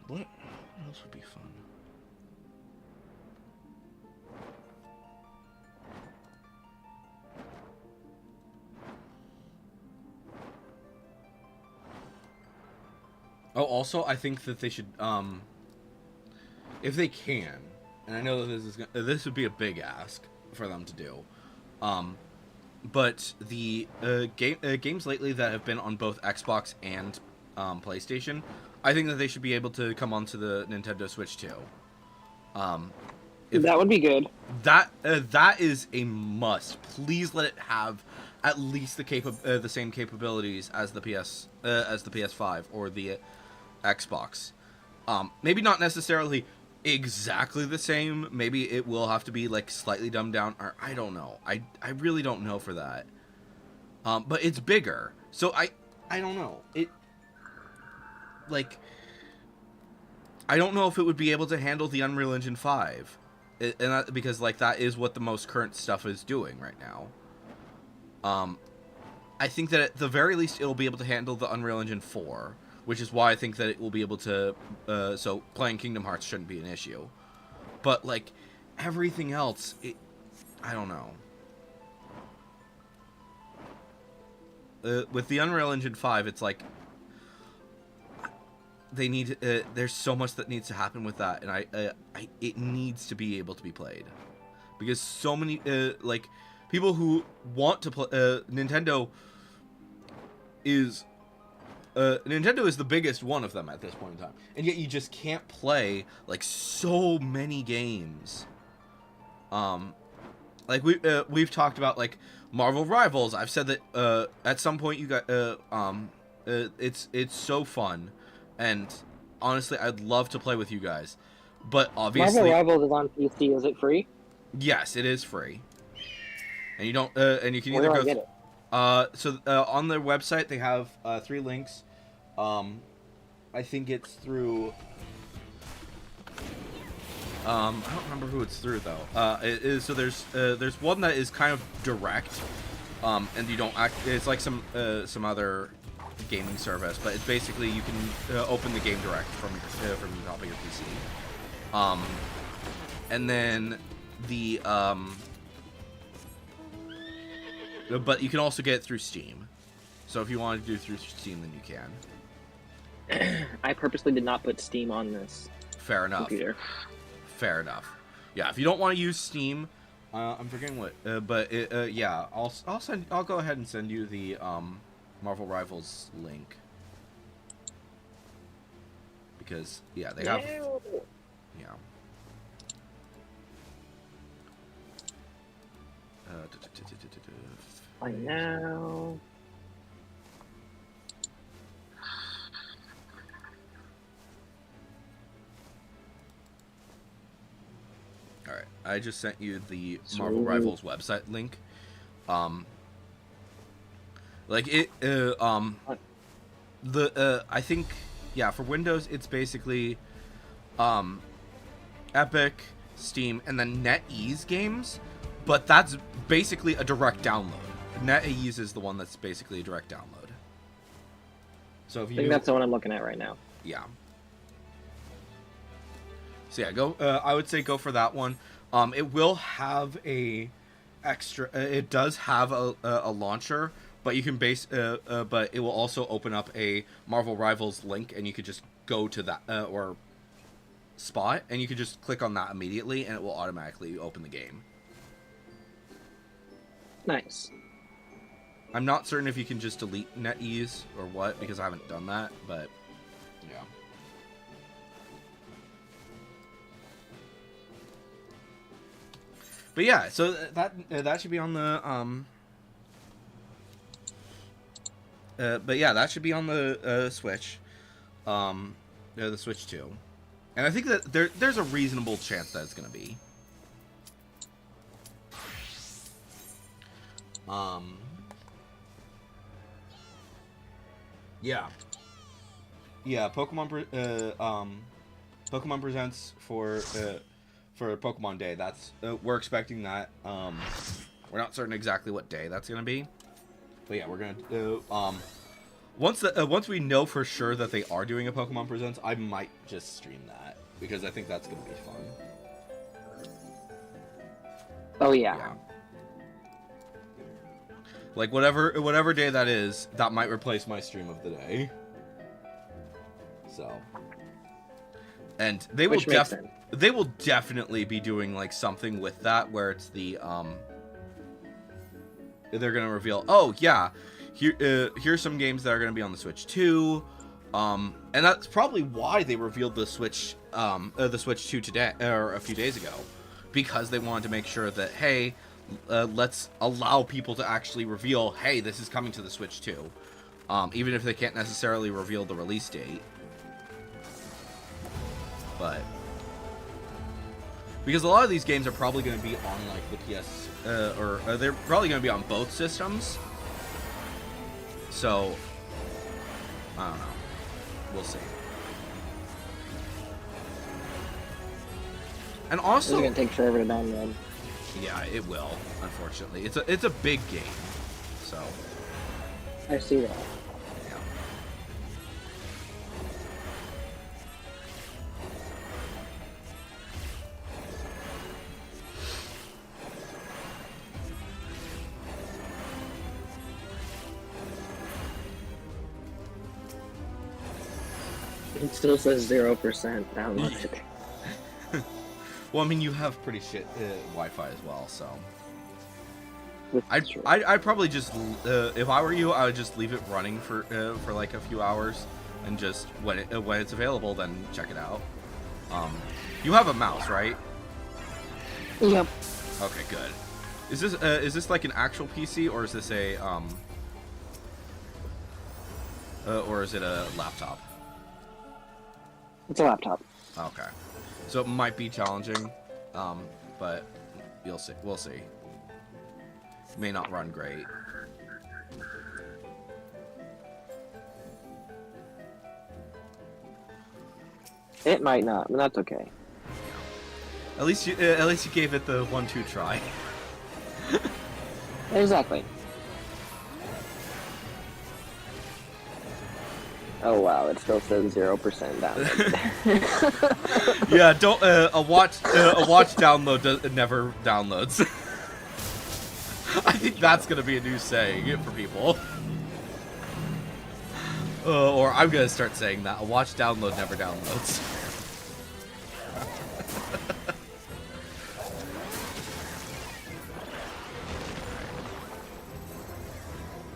What else would be fun? Oh, also, I think that they should, if they can, and I know that this would be a big ask for them to do, but the games lately that have been on both Xbox and PlayStation, I think that they should be able to come onto the Nintendo Switch too. That would be good. That is a must. Please let it have at least the same capabilities as the PS5 or the Xbox. Maybe not necessarily exactly the same. Maybe it will have to be like slightly dumbed down, or I don't know. I really don't know for that. But it's bigger, so I don't know. Like, I don't know if it would be able to handle the Unreal Engine 5, because like that is what the most current stuff is doing right now. I think that at the very least it'll be able to handle the Unreal Engine 4, which is why I think that it will be able to. So playing Kingdom Hearts shouldn't be an issue, but like everything else, I don't know. With the Unreal Engine 5, it's like they need. There's so much that needs to happen with that, and it needs to be able to be played, because so many like people who want to play Nintendo is the biggest one of them at this point in time, and yet you just can't play like so many games. Like we've talked about like Marvel Rivals. I've said that at some point you got it's so fun. And honestly, I'd love to play with you guys, but obviously, Marvel Rivals is on PC. Is it free? Yes, it is free, and you don't, and you can either Where do I go. Get it? So on their website they have 3 links. I think it's through. I don't remember who it's through though. So there's one that is kind of direct, and you don't act. It's like some other gaming service, but it's basically you can open the game direct from the top of your PC. And then the but you can also get it through Steam. So if you want to do it through Steam, then you can. I purposely did not put Steam on this Fair enough. computer. Fair enough. Yeah, if you don't want to use Steam, I'm forgetting what, but yeah, I'll go ahead and send you the Marvel Rivals link because yeah, they have yeah. I know. All right, I just sent you the Marvel Rivals website link. Like it, I think, yeah, for Windows it's basically, Epic, Steam, and then NetEase games, but that's basically a direct download. NetEase is the one that's basically a direct download. So if you I think that's the one I'm looking at right now. yeah. So yeah, go. I would say go for that one. It will have a extra. It does have a launcher, but you can but it will also open up a Marvel Rivals link, and you could just go to that or spot, and you could just click on that immediately, and it will automatically open the game. Nice. I'm not certain if you can just delete NetEase or what, because I haven't done that, but yeah. But yeah, so that should be on the but yeah, that should be on the Switch, the Switch 2, and I think that there's a reasonable chance that it's gonna be. Yeah. Yeah, Pokemon Presents for Pokemon Day. That's we're expecting that. We're not certain exactly what day that's gonna be, but yeah, we're gonna once we know for sure that they are doing a Pokemon Presents, I might just stream that because I think that's gonna be fun. Oh yeah. Yeah. Like whatever day that is, that might replace my stream of the day. So, and they will definitely be doing like something with that where it's the they're gonna reveal, oh yeah, here's some games that are gonna be on the Switch 2, and that's probably why they revealed the Switch 2 today or a few days ago, because they wanted to make sure that hey. Let's allow people to actually reveal, hey, this is coming to the Switch 2. Even if they can't necessarily reveal the release date. But because a lot of these games are probably going to be on like the PS, or they're probably going to be on both systems. So, I don't know. We'll see. And also, it's going to take forever to download. Yeah, it will. Unfortunately, it's a big game, so. I see that. Yeah. It still says 0% downloaded. Well, I mean, you have pretty shit Wi-Fi as well, so. True. I'd probably just, if I were you, I would just leave it running for like a few hours, and just when it's available, then check it out. You have a mouse, right? Yep. Okay, good. Is this like an actual PC, or is this a or is it a laptop? It's a laptop. Okay. So it might be challenging, but you'll see. We'll see. It may not run great. It might not, but that's okay. At least you gave it the 1-2 try. Exactly. Oh wow, it still says 0% downloaded. Yeah, don't a watch download never downloads. I think that's gonna be a new saying for people. Or I'm gonna start saying that a watch download never downloads.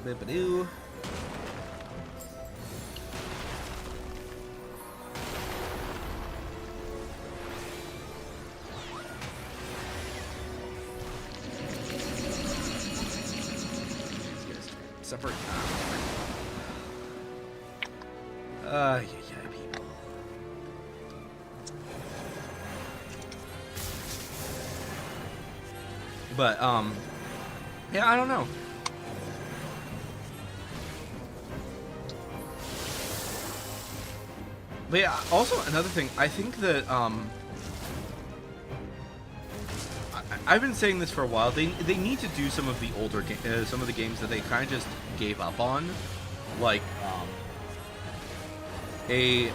Bippity-doo. Separate. Yeah, people. But yeah, I don't know. But yeah, also another thing, I think that I've been saying this for a while. They need to do some of the older some of the games that they kind of just gave up on, like I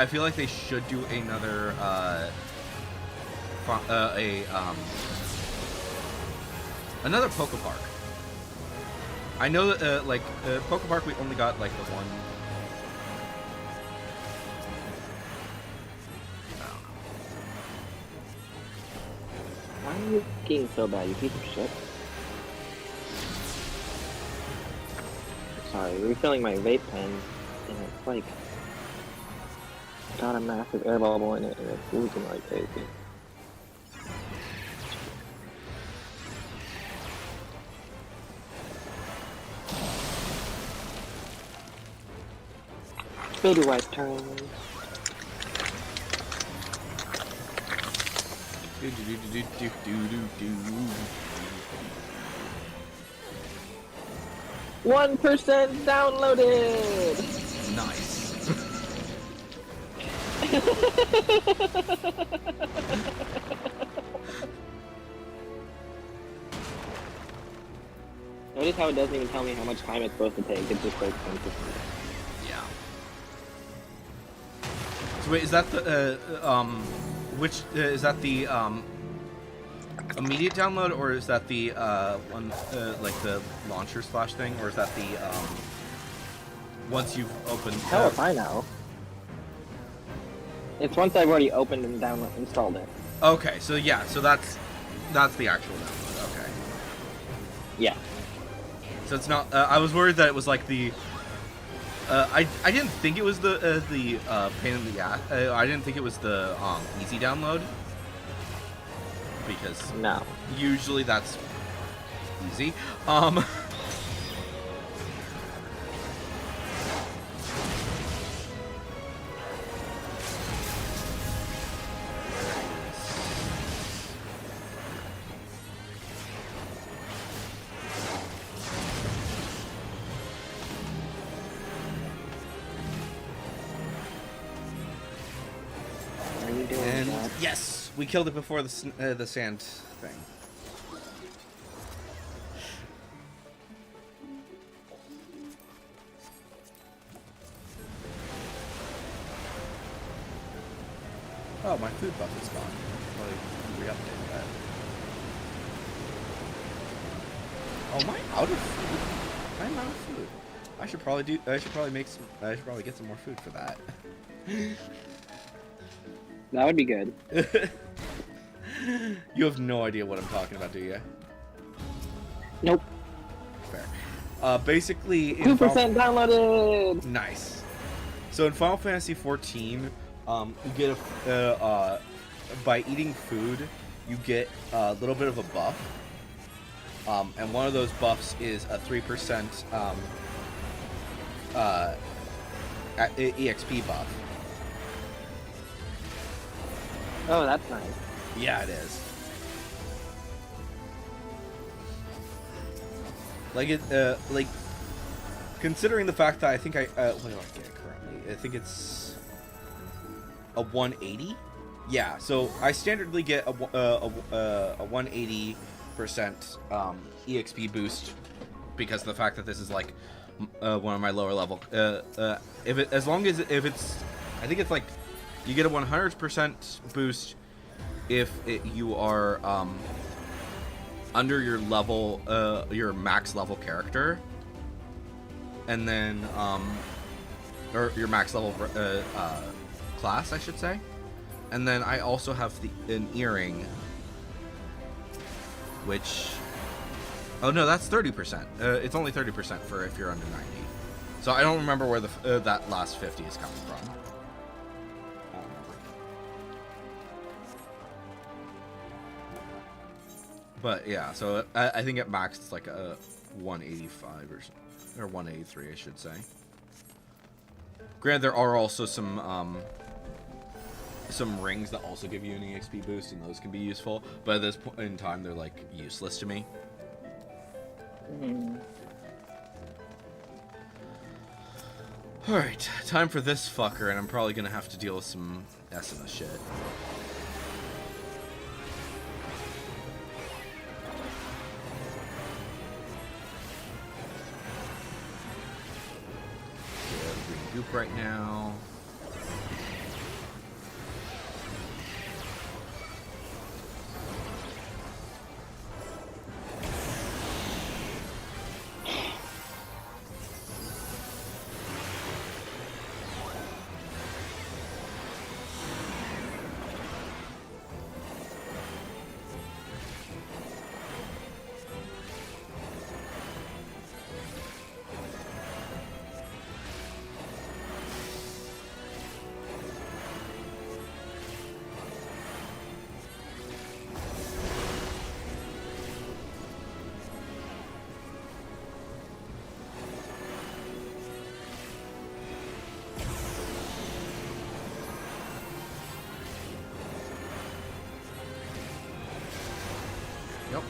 feel like they should do another another Poke Park. I know that like Poke Park, we only got like the one. Why are you getting so bad, you piece of shit? Sorry, refilling my vape pen, and it's like got a massive air bubble in it, and it's leaking like crazy. Baby wipe turn. Do, do, do, do, do, do, do, do. 1% downloaded! Nice. Notice how it doesn't even tell me how much time it's supposed to take. It's just like 10%. Yeah. So wait, is that the which is that the immediate download, or is that the one like the launcher slash thing, or is that the once you've opened? Hell if I know. It's once I've already opened and installed it. Okay, so yeah, so that's the actual download. Okay. Yeah. So it's not. I was worried that it was like the. I didn't think it was the pain in the ass. I didn't think it was the easy download, because No. usually that's easy. What are you doing, And Dad? yes, we killed it before the sand thing. Oh, my food buff is gone. Let me re-update that. Oh, am I out of food? I'm out of food. I should probably get some more food for that. That would be good. You have no idea what I'm talking about, do you? Nope. Fair. Basically, in 2% downloaded! Nice. So in Final Fantasy XIV, you get by eating food, you get a little bit of a buff. And one of those buffs is a 3% EXP buff. Oh, that's nice. Yeah, it is. Like like considering the fact that I think what do I get currently? I think it's a 180. Yeah, so I standardly get a 180% EXP boost because of the fact that this is like one of my lower level. If it, as long as if it's, I think it's like, you get a 100% boost if you are under your level, your max level character, and then or your max level class, I should say. And then I also have an earring, which, oh no, that's 30%. It's only 30% for if you're under 90. So I don't remember where the that last 50 is coming from. I don't remember. But yeah, so I think at max it's like a 185 or 183, I should say. Granted, there are also some rings that also give you an EXP boost, and those can be useful. But at this point in time, they're like useless to me. Alright, time for this fucker, and I'm probably gonna have to deal with some Esima shit. Green goop right now. Yep.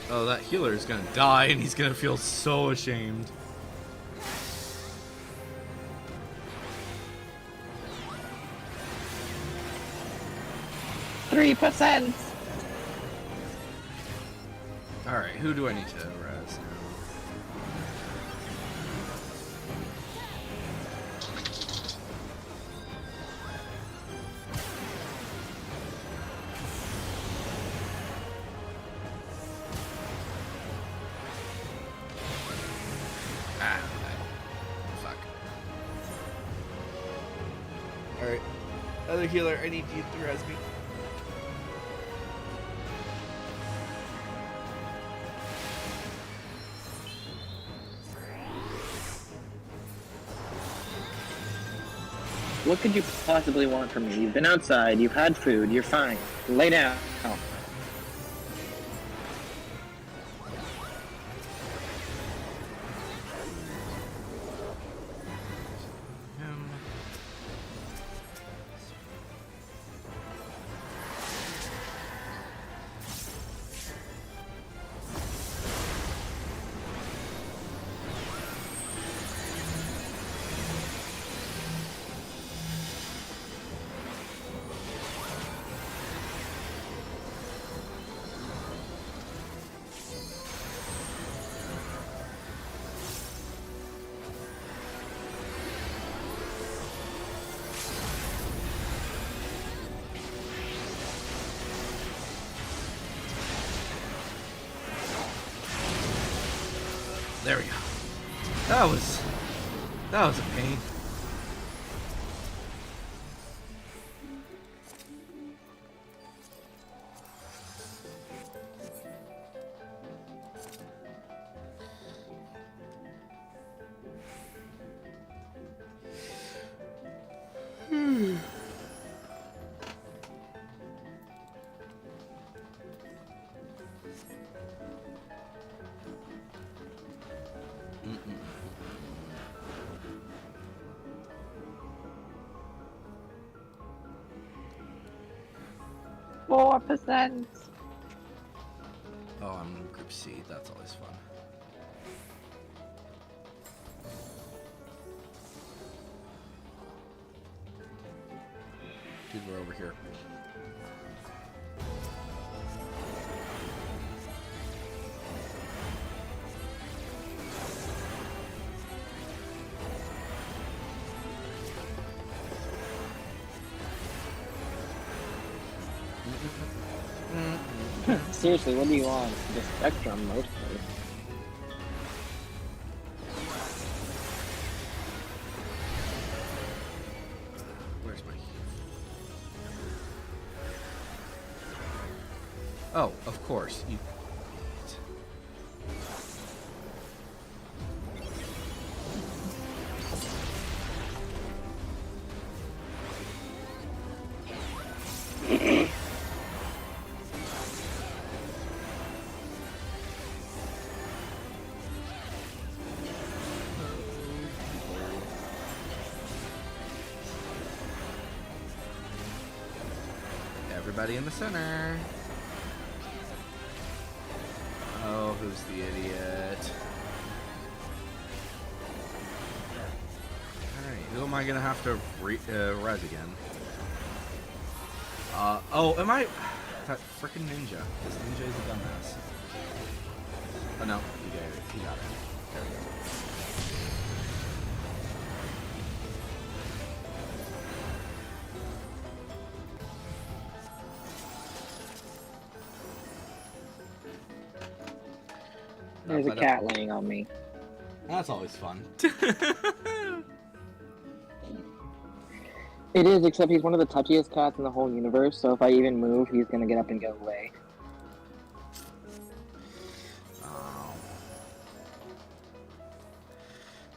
Oh, that healer is gonna die, and he's gonna feel so ashamed. %. Alright, who do I need to res now? Fuck. Alright. Other healer, I need you to res me. What could you possibly want from me? You've been outside, you've had food, you're fine. Lay down. That was a pain. %. Oh, I'm in Group C. That's always fun. Dude, we're over here. Seriously, what do you want? The Spectrum, mostly. Where's my... Oh, of course. You... Everybody in the center. Oh, who's the idiot? Alright, who am I gonna have to res again? Oh, am I... That frickin' ninja. This ninja is a dumbass. Oh no, he got it. He got it. There we go. There's a cat laying on me. That's always fun. It is, except he's one of the touchiest cats in the whole universe, so if I even move, he's gonna get up and go away. Oh.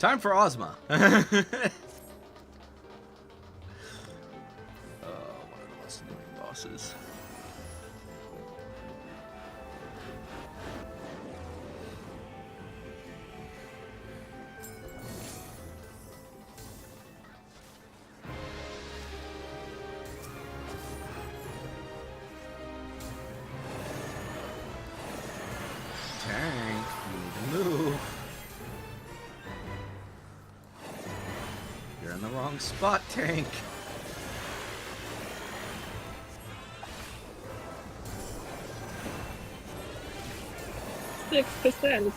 Time for Ozma. Oh, one of the most annoying bosses. Tank, you need to move. You're in the wrong spot, Tank. %.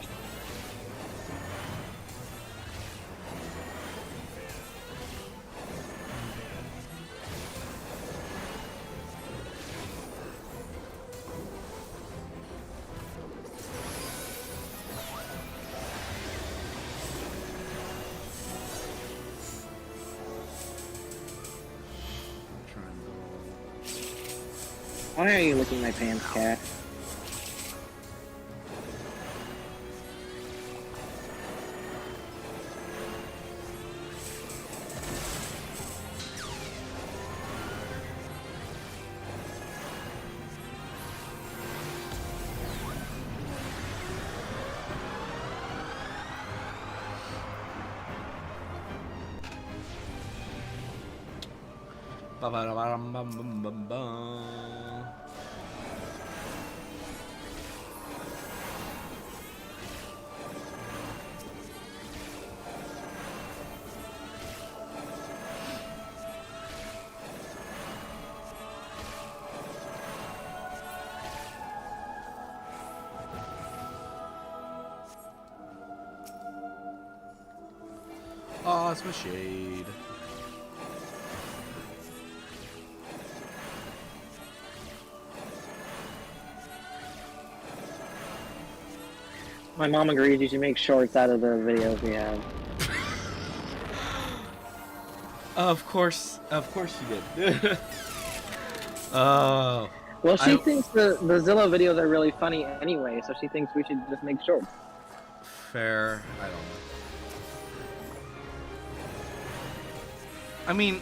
Why are you licking my pants, cat? Ba-ba-da-ba-dum-bum-bum-bum-bum. Ozma Shade. My mom agrees you should make shorts out of the videos we have. Of course you did. Oh. Well, she I thinks the Zillow videos are really funny anyway, so she thinks we should just make shorts. fair. I don't know. I mean,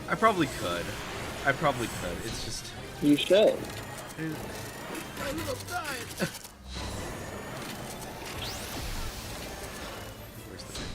I probably could. It's just. You should. My little died. Where's the tank?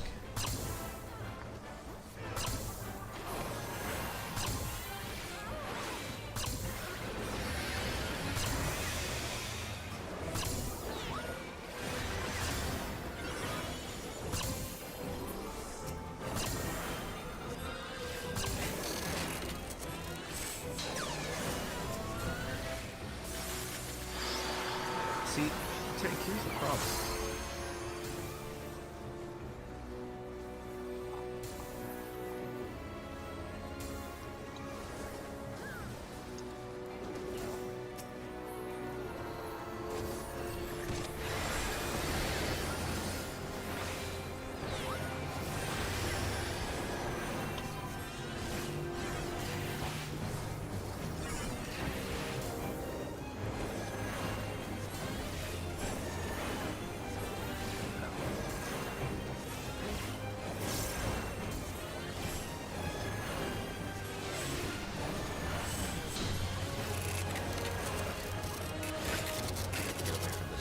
See, tank, here's the problem.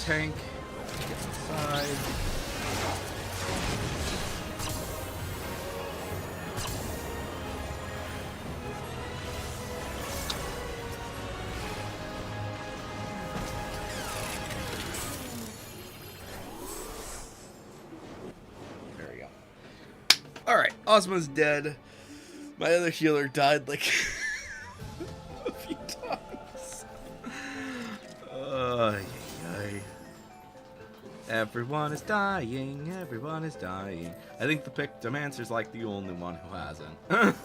Tank gets inside. There we go. Alright, Ozma's dead. My other healer died like a few times. Ay, ay. Everyone is dying, everyone is dying. I think the Pictomancer's like the only one who hasn't.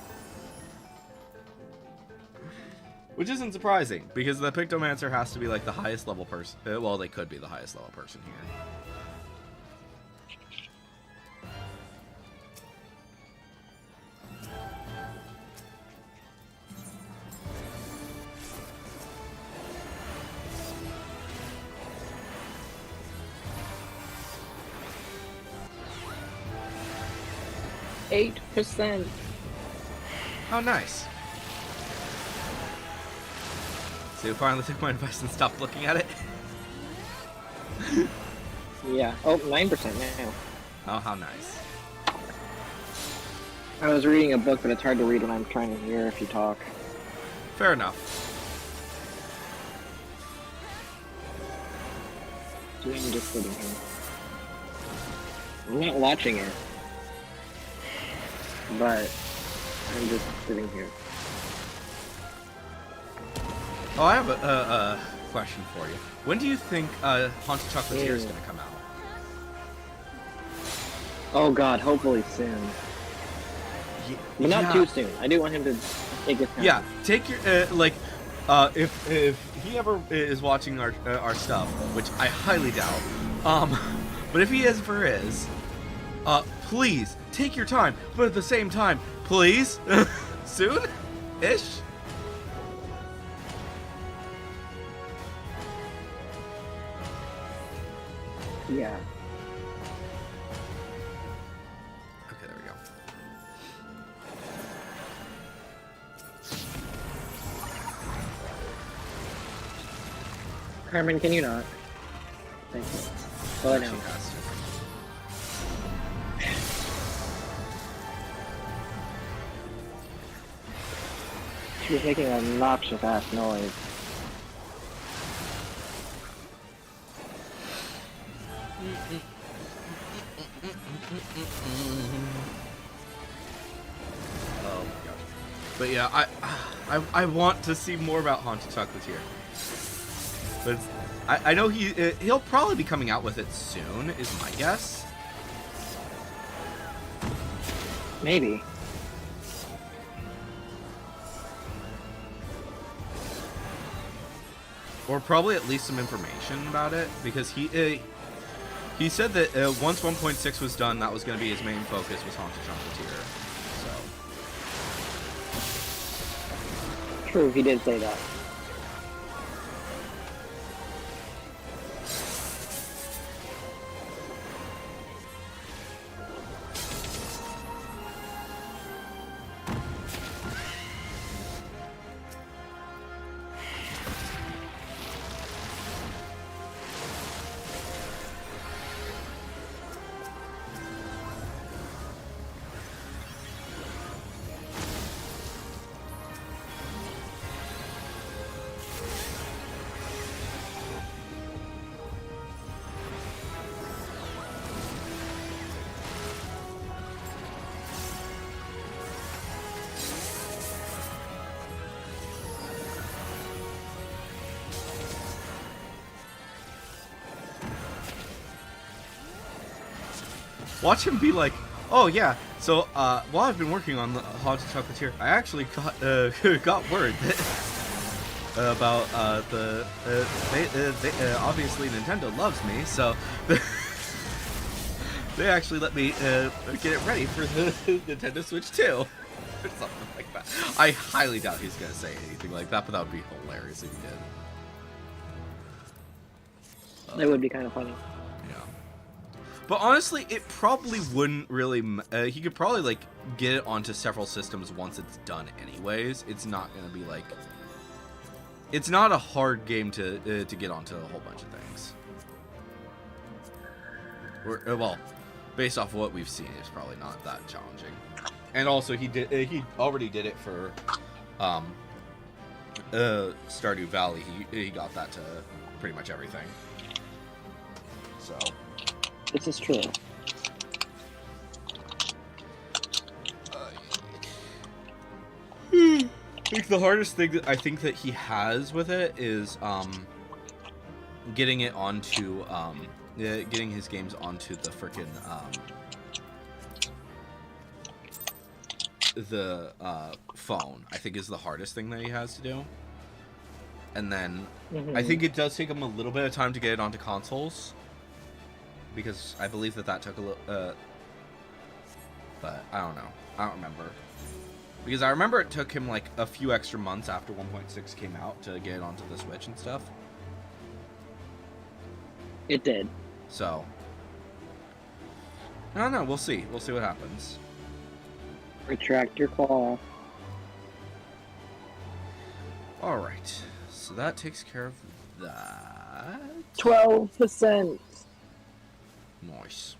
Which isn't surprising, because the Pictomancer has to be like the highest level person. Well, they could be the highest level person here. 8%. How nice. So you finally took my advice and stopped looking at it? Yeah. Oh, 9% now. Oh, how nice. I was reading a book, but it's hard to read when I'm trying to hear if you talk. Fair enough. So I'm just sitting here. I'm not watching it. But I'm just sitting here. Oh, I have a question for you. When do you think Haunted Chocolatier is going to come out? Oh god, hopefully soon. But not too soon. I do want him to take his time. Yeah, take your if he ever is watching our stuff, which I highly doubt. But if he ever is, please take your time. But at the same time, please, soon-ish. Yeah. Okay, there we go. Carmen, can you not? Thank you. Well, I know. She has to. She was making an obnoxious ass noise. Oh my gosh. But yeah, I want to see more about Haunted Chocolatier. But I know he'll probably be coming out with it soon, is my guess. Maybe. Or probably at least some information about it, because He said that once 1.6 was done, that was going to be his main focus, was Haunted Chocolatier. So. True, he did say that. Watch him be like, oh yeah, so while I've been working on the Haunted Chocolatier, I actually got got word that, about obviously Nintendo loves me, so they actually let me get it ready for the Nintendo Switch 2. Or something like that. I highly doubt he's gonna say anything like that, but that would be hilarious if he did. It would be kind of funny. But honestly, it probably wouldn't really. He could probably like get it onto several systems once it's done. Anyways, it's not gonna be like. It's not a hard game to get onto a whole bunch of things. Or, well, based off of what we've seen, it's probably not that challenging. And also, he already did it for Stardew Valley. He got that to pretty much everything. So. This is true. I think the hardest thing that I think that he has with it is getting it onto getting his games onto the frickin' the phone. I think is the hardest thing that he has to do. And then I think it does take him a little bit of time to get it onto consoles. Because I believe that took a little, but I don't know. I don't remember. Because I remember it took him like a few extra months after 1.6 came out to get it onto the Switch and stuff. It did. So, I don't know. We'll see. We'll see what happens. Retract your claw. All right. So that takes care of that. 12%. Nice.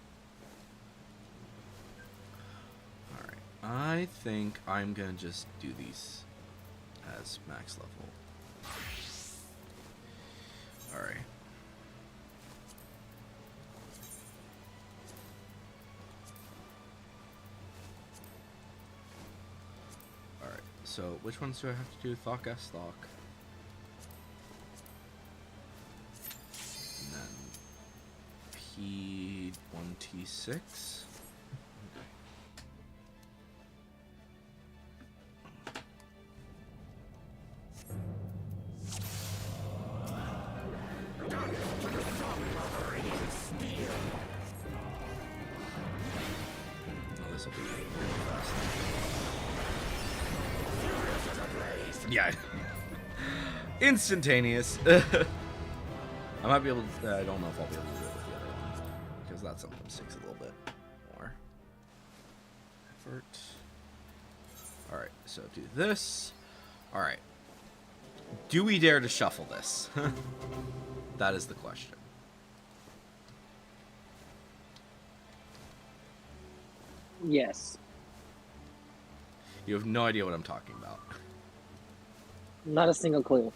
Alright. I think I'm gonna just do these as max level. Alright. Alright. So, which ones do I have to do? Thok S Thok. P1T6. Oh, this will be really fast. Yeah. Instantaneous. I might be able to. I don't know if I'll be able to do it with the other one. Because that sometimes takes a little bit more effort. Alright, so do this. Alright. Do we dare to shuffle this? That is the question. Yes. You have no idea what I'm talking about. Not a single clue.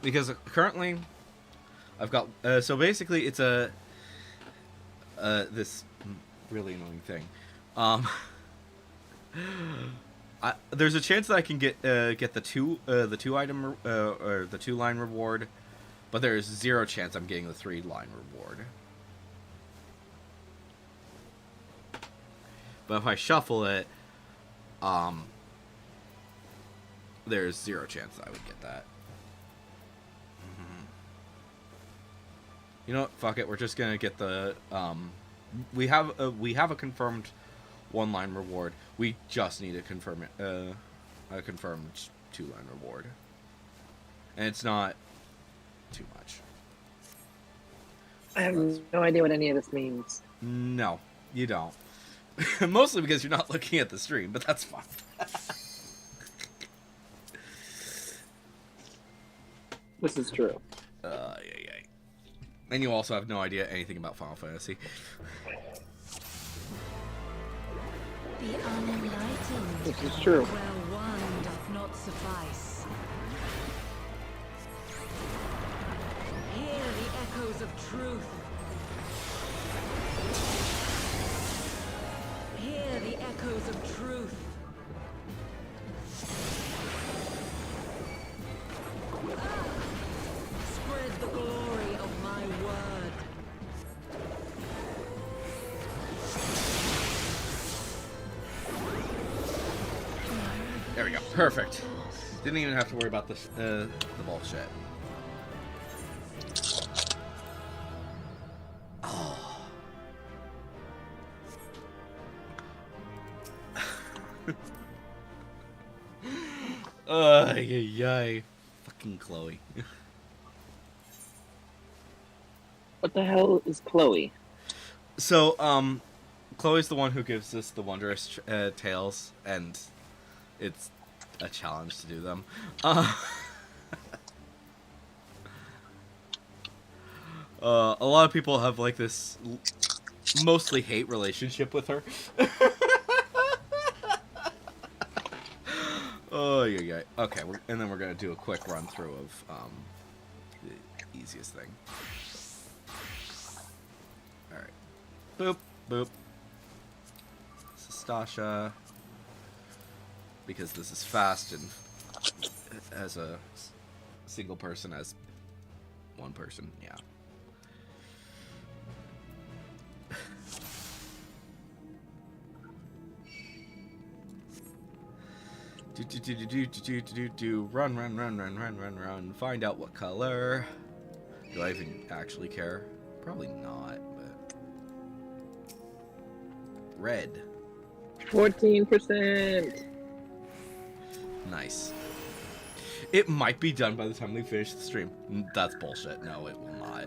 Because currently, I've got so basically it's a this really annoying thing. There's a chance that I can get the two item or the 2-line reward, but there's 0 chance I'm getting the 3-line reward. But if I shuffle it, there's zero chance I would get that. You know what? Fuck it. We're just gonna get the we have a confirmed 1-line reward. We just need to confirm it. A confirmed 2-line reward, and it's not too much. I have no idea what any of this means. No, you don't. Mostly because you're not looking at the stream, but that's fine. This is true. Yeah. And you also have no idea anything about Final Fantasy. The unenlightened. This is true. Where one doth not suffice. Hear the echoes of truth. Hear the echoes of truth. Spread the glory of my word. There we go. Perfect. Didn't even have to worry about this, the bullshit. Oh. Yay. Fucking Chloe. What the hell is Chloe? So, Chloe's the one who gives us the wondrous tales, and it's a challenge to do them. A lot of people have like this mostly hate relationship with her. Oh yeah. Okay, and then we're gonna do a quick run through of the easiest thing. All right, boop boop. This is Stasha, because this is fast and as a single person, as one person, yeah. Run. Find out what color. Do I even actually care? Probably not, but... Red. 14%. Nice. It might be done by the time we finish the stream. That's bullshit. No, it will not.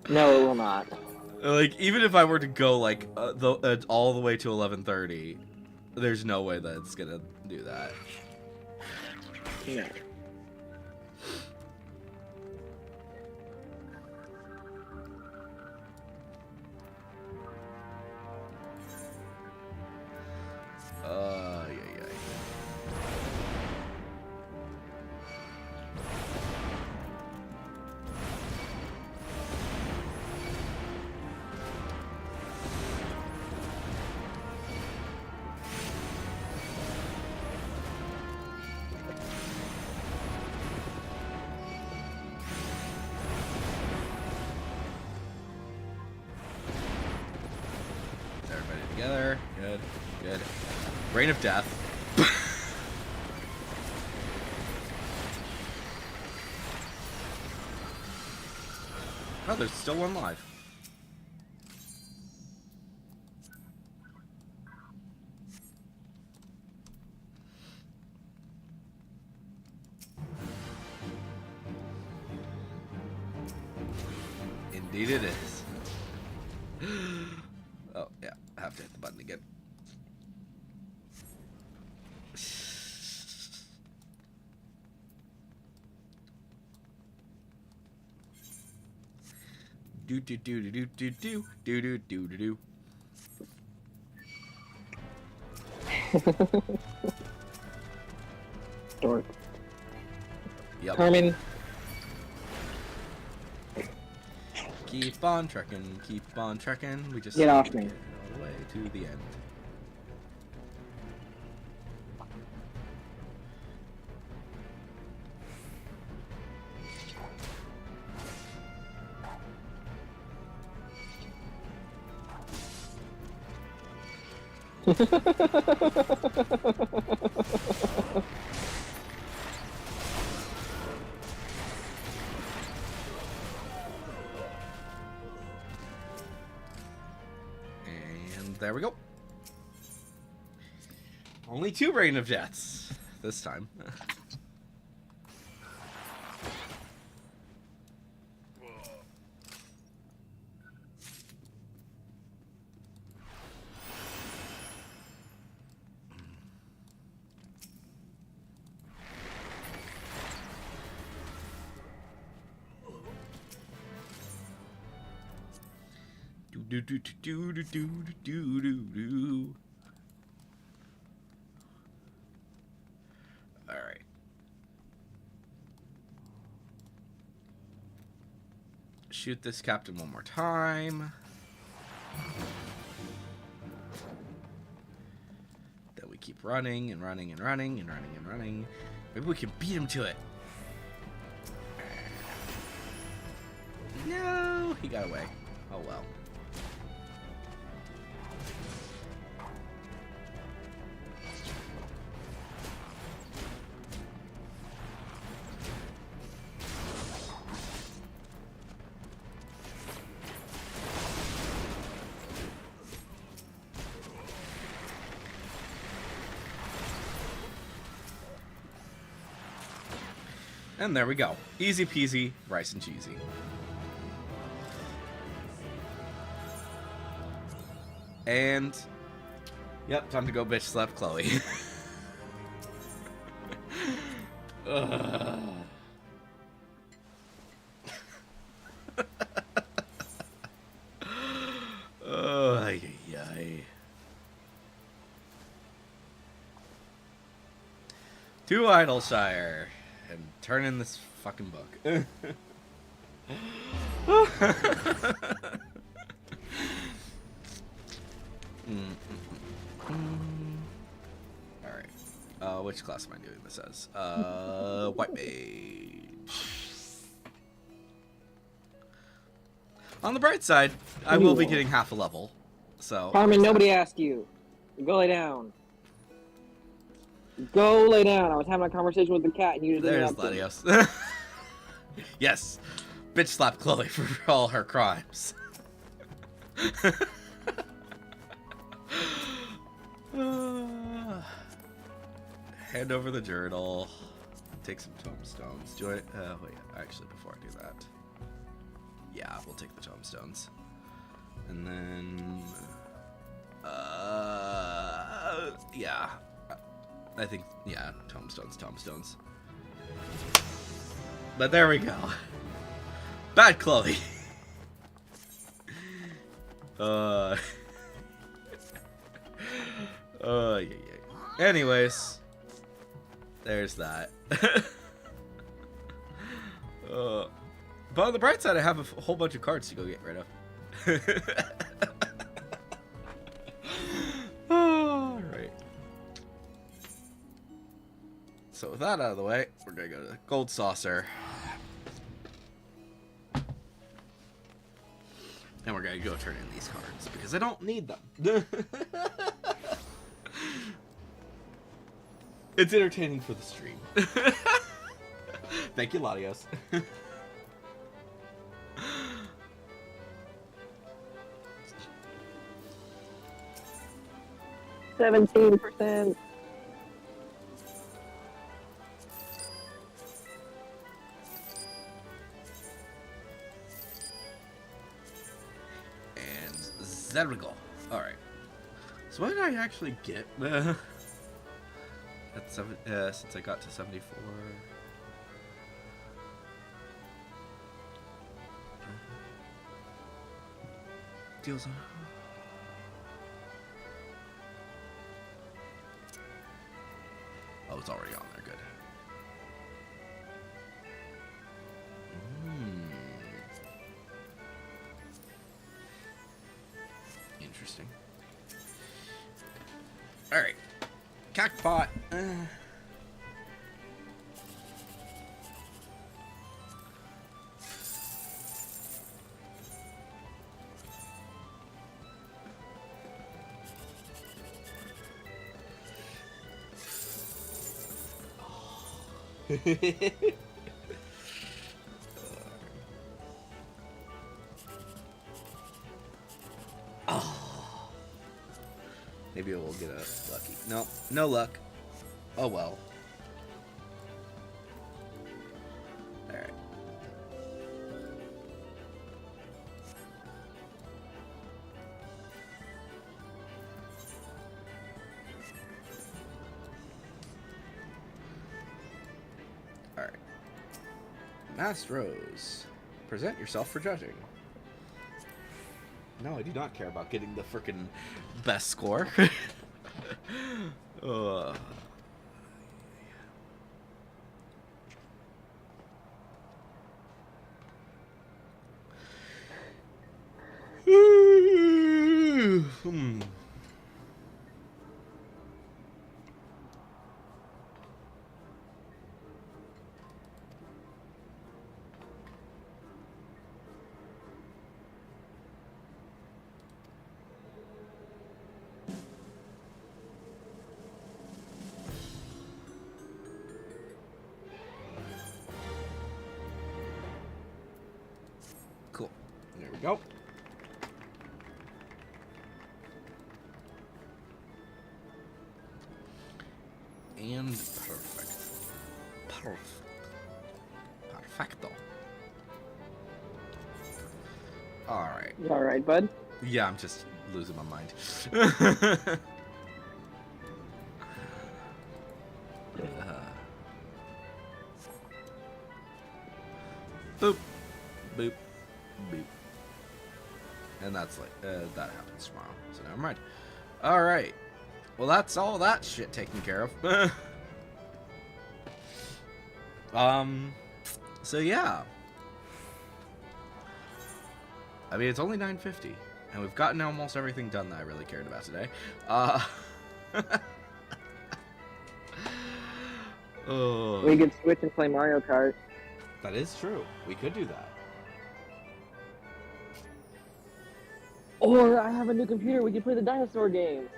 No, it will not. Like, even if I were to go, like, all the way to 11:30, there's no way that it's gonna do that. No. Yeah. Everybody together. Good. Rain of Death. Oh, there's still one live. Indeed it is. Oh, yeah. I have to hit the button again. Do. Dork. Yep. Carmen. Keep on trekking. We just Get off me. all the way to the end. And there we go. Only 2 Rain of Deaths this time. Do do do do do do do do do. All right. Shoot this captain one more time. Then we keep running and running and running and running and running. Maybe we can beat him to it. No, he got away. Oh well. And there we go. Easy peasy, rice and cheesy. And yep, time to go bitch slap Chloe. Ay, ay, ay. To Idleshire and turn in this fucking book. Alright. Which class am I doing this as? White Mage. On the bright side, I will be getting half a level. So Carmen, nobody asked you. Go lay down. Go lay down. I was having a conversation with the cat and you didn't There's Latios. Yes. Bitch slap Chloe for all her crimes. Hand over the journal. Take some tombstones. Do I? Wait. Actually, before I do that, yeah, we'll take the tombstones, and then, yeah, I think, yeah, tombstones. But there we go. Bad Chloe. Yeah. Anyways, there's that. But on the bright side, I have a whole bunch of cards to go get rid of. Alright. So with that out of the way, we're gonna go to the Gold Saucer. And we're gonna go turn in these cards, because I don't need them. It's entertaining for the stream. Thank you, Latios. 17%. And there we go. Alright. So what did I actually get? At since I got to 74. Deals on. Oh, it's already on there. Good. Interesting. All right. Cockpot. Oh. Maybe we'll get a lucky. No, no luck. Oh well. Alright. Alright. Masked Rose. Present yourself for judging. No, I do not care about getting the frickin' best score. uh. Hmm. Cool. There we go. And perfect. Perfecto. Alright. You alright, bud? Yeah, I'm just losing my mind. Boop. Boop. Boop. And that's like, that happens tomorrow. So never mind. Alright. Well, that's all that shit taken care of. So yeah. I mean, it's only 9:50, and we've gotten almost everything done that I really cared about today. Oh. We could switch and play Mario Kart. That is true. We could do that. Or I have a new computer. We could play the dinosaur games.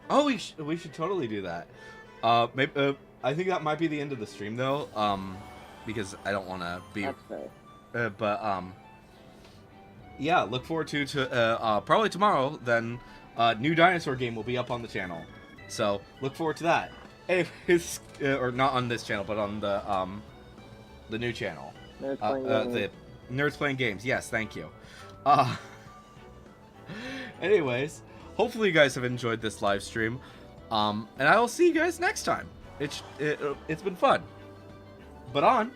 Oh, we should totally do that. Maybe, I think that might be the end of the stream though. Because I don't want to be. That's fair. Yeah, look forward to probably tomorrow. Then, new dinosaur game will be up on the channel. So look forward to that. Anyways, or not on this channel, but on the new channel. Nerds playing games. The Nerds Playing Games. Yes, thank you. Anyways, hopefully you guys have enjoyed this live stream. And I will see you guys next time. It's been fun. But on.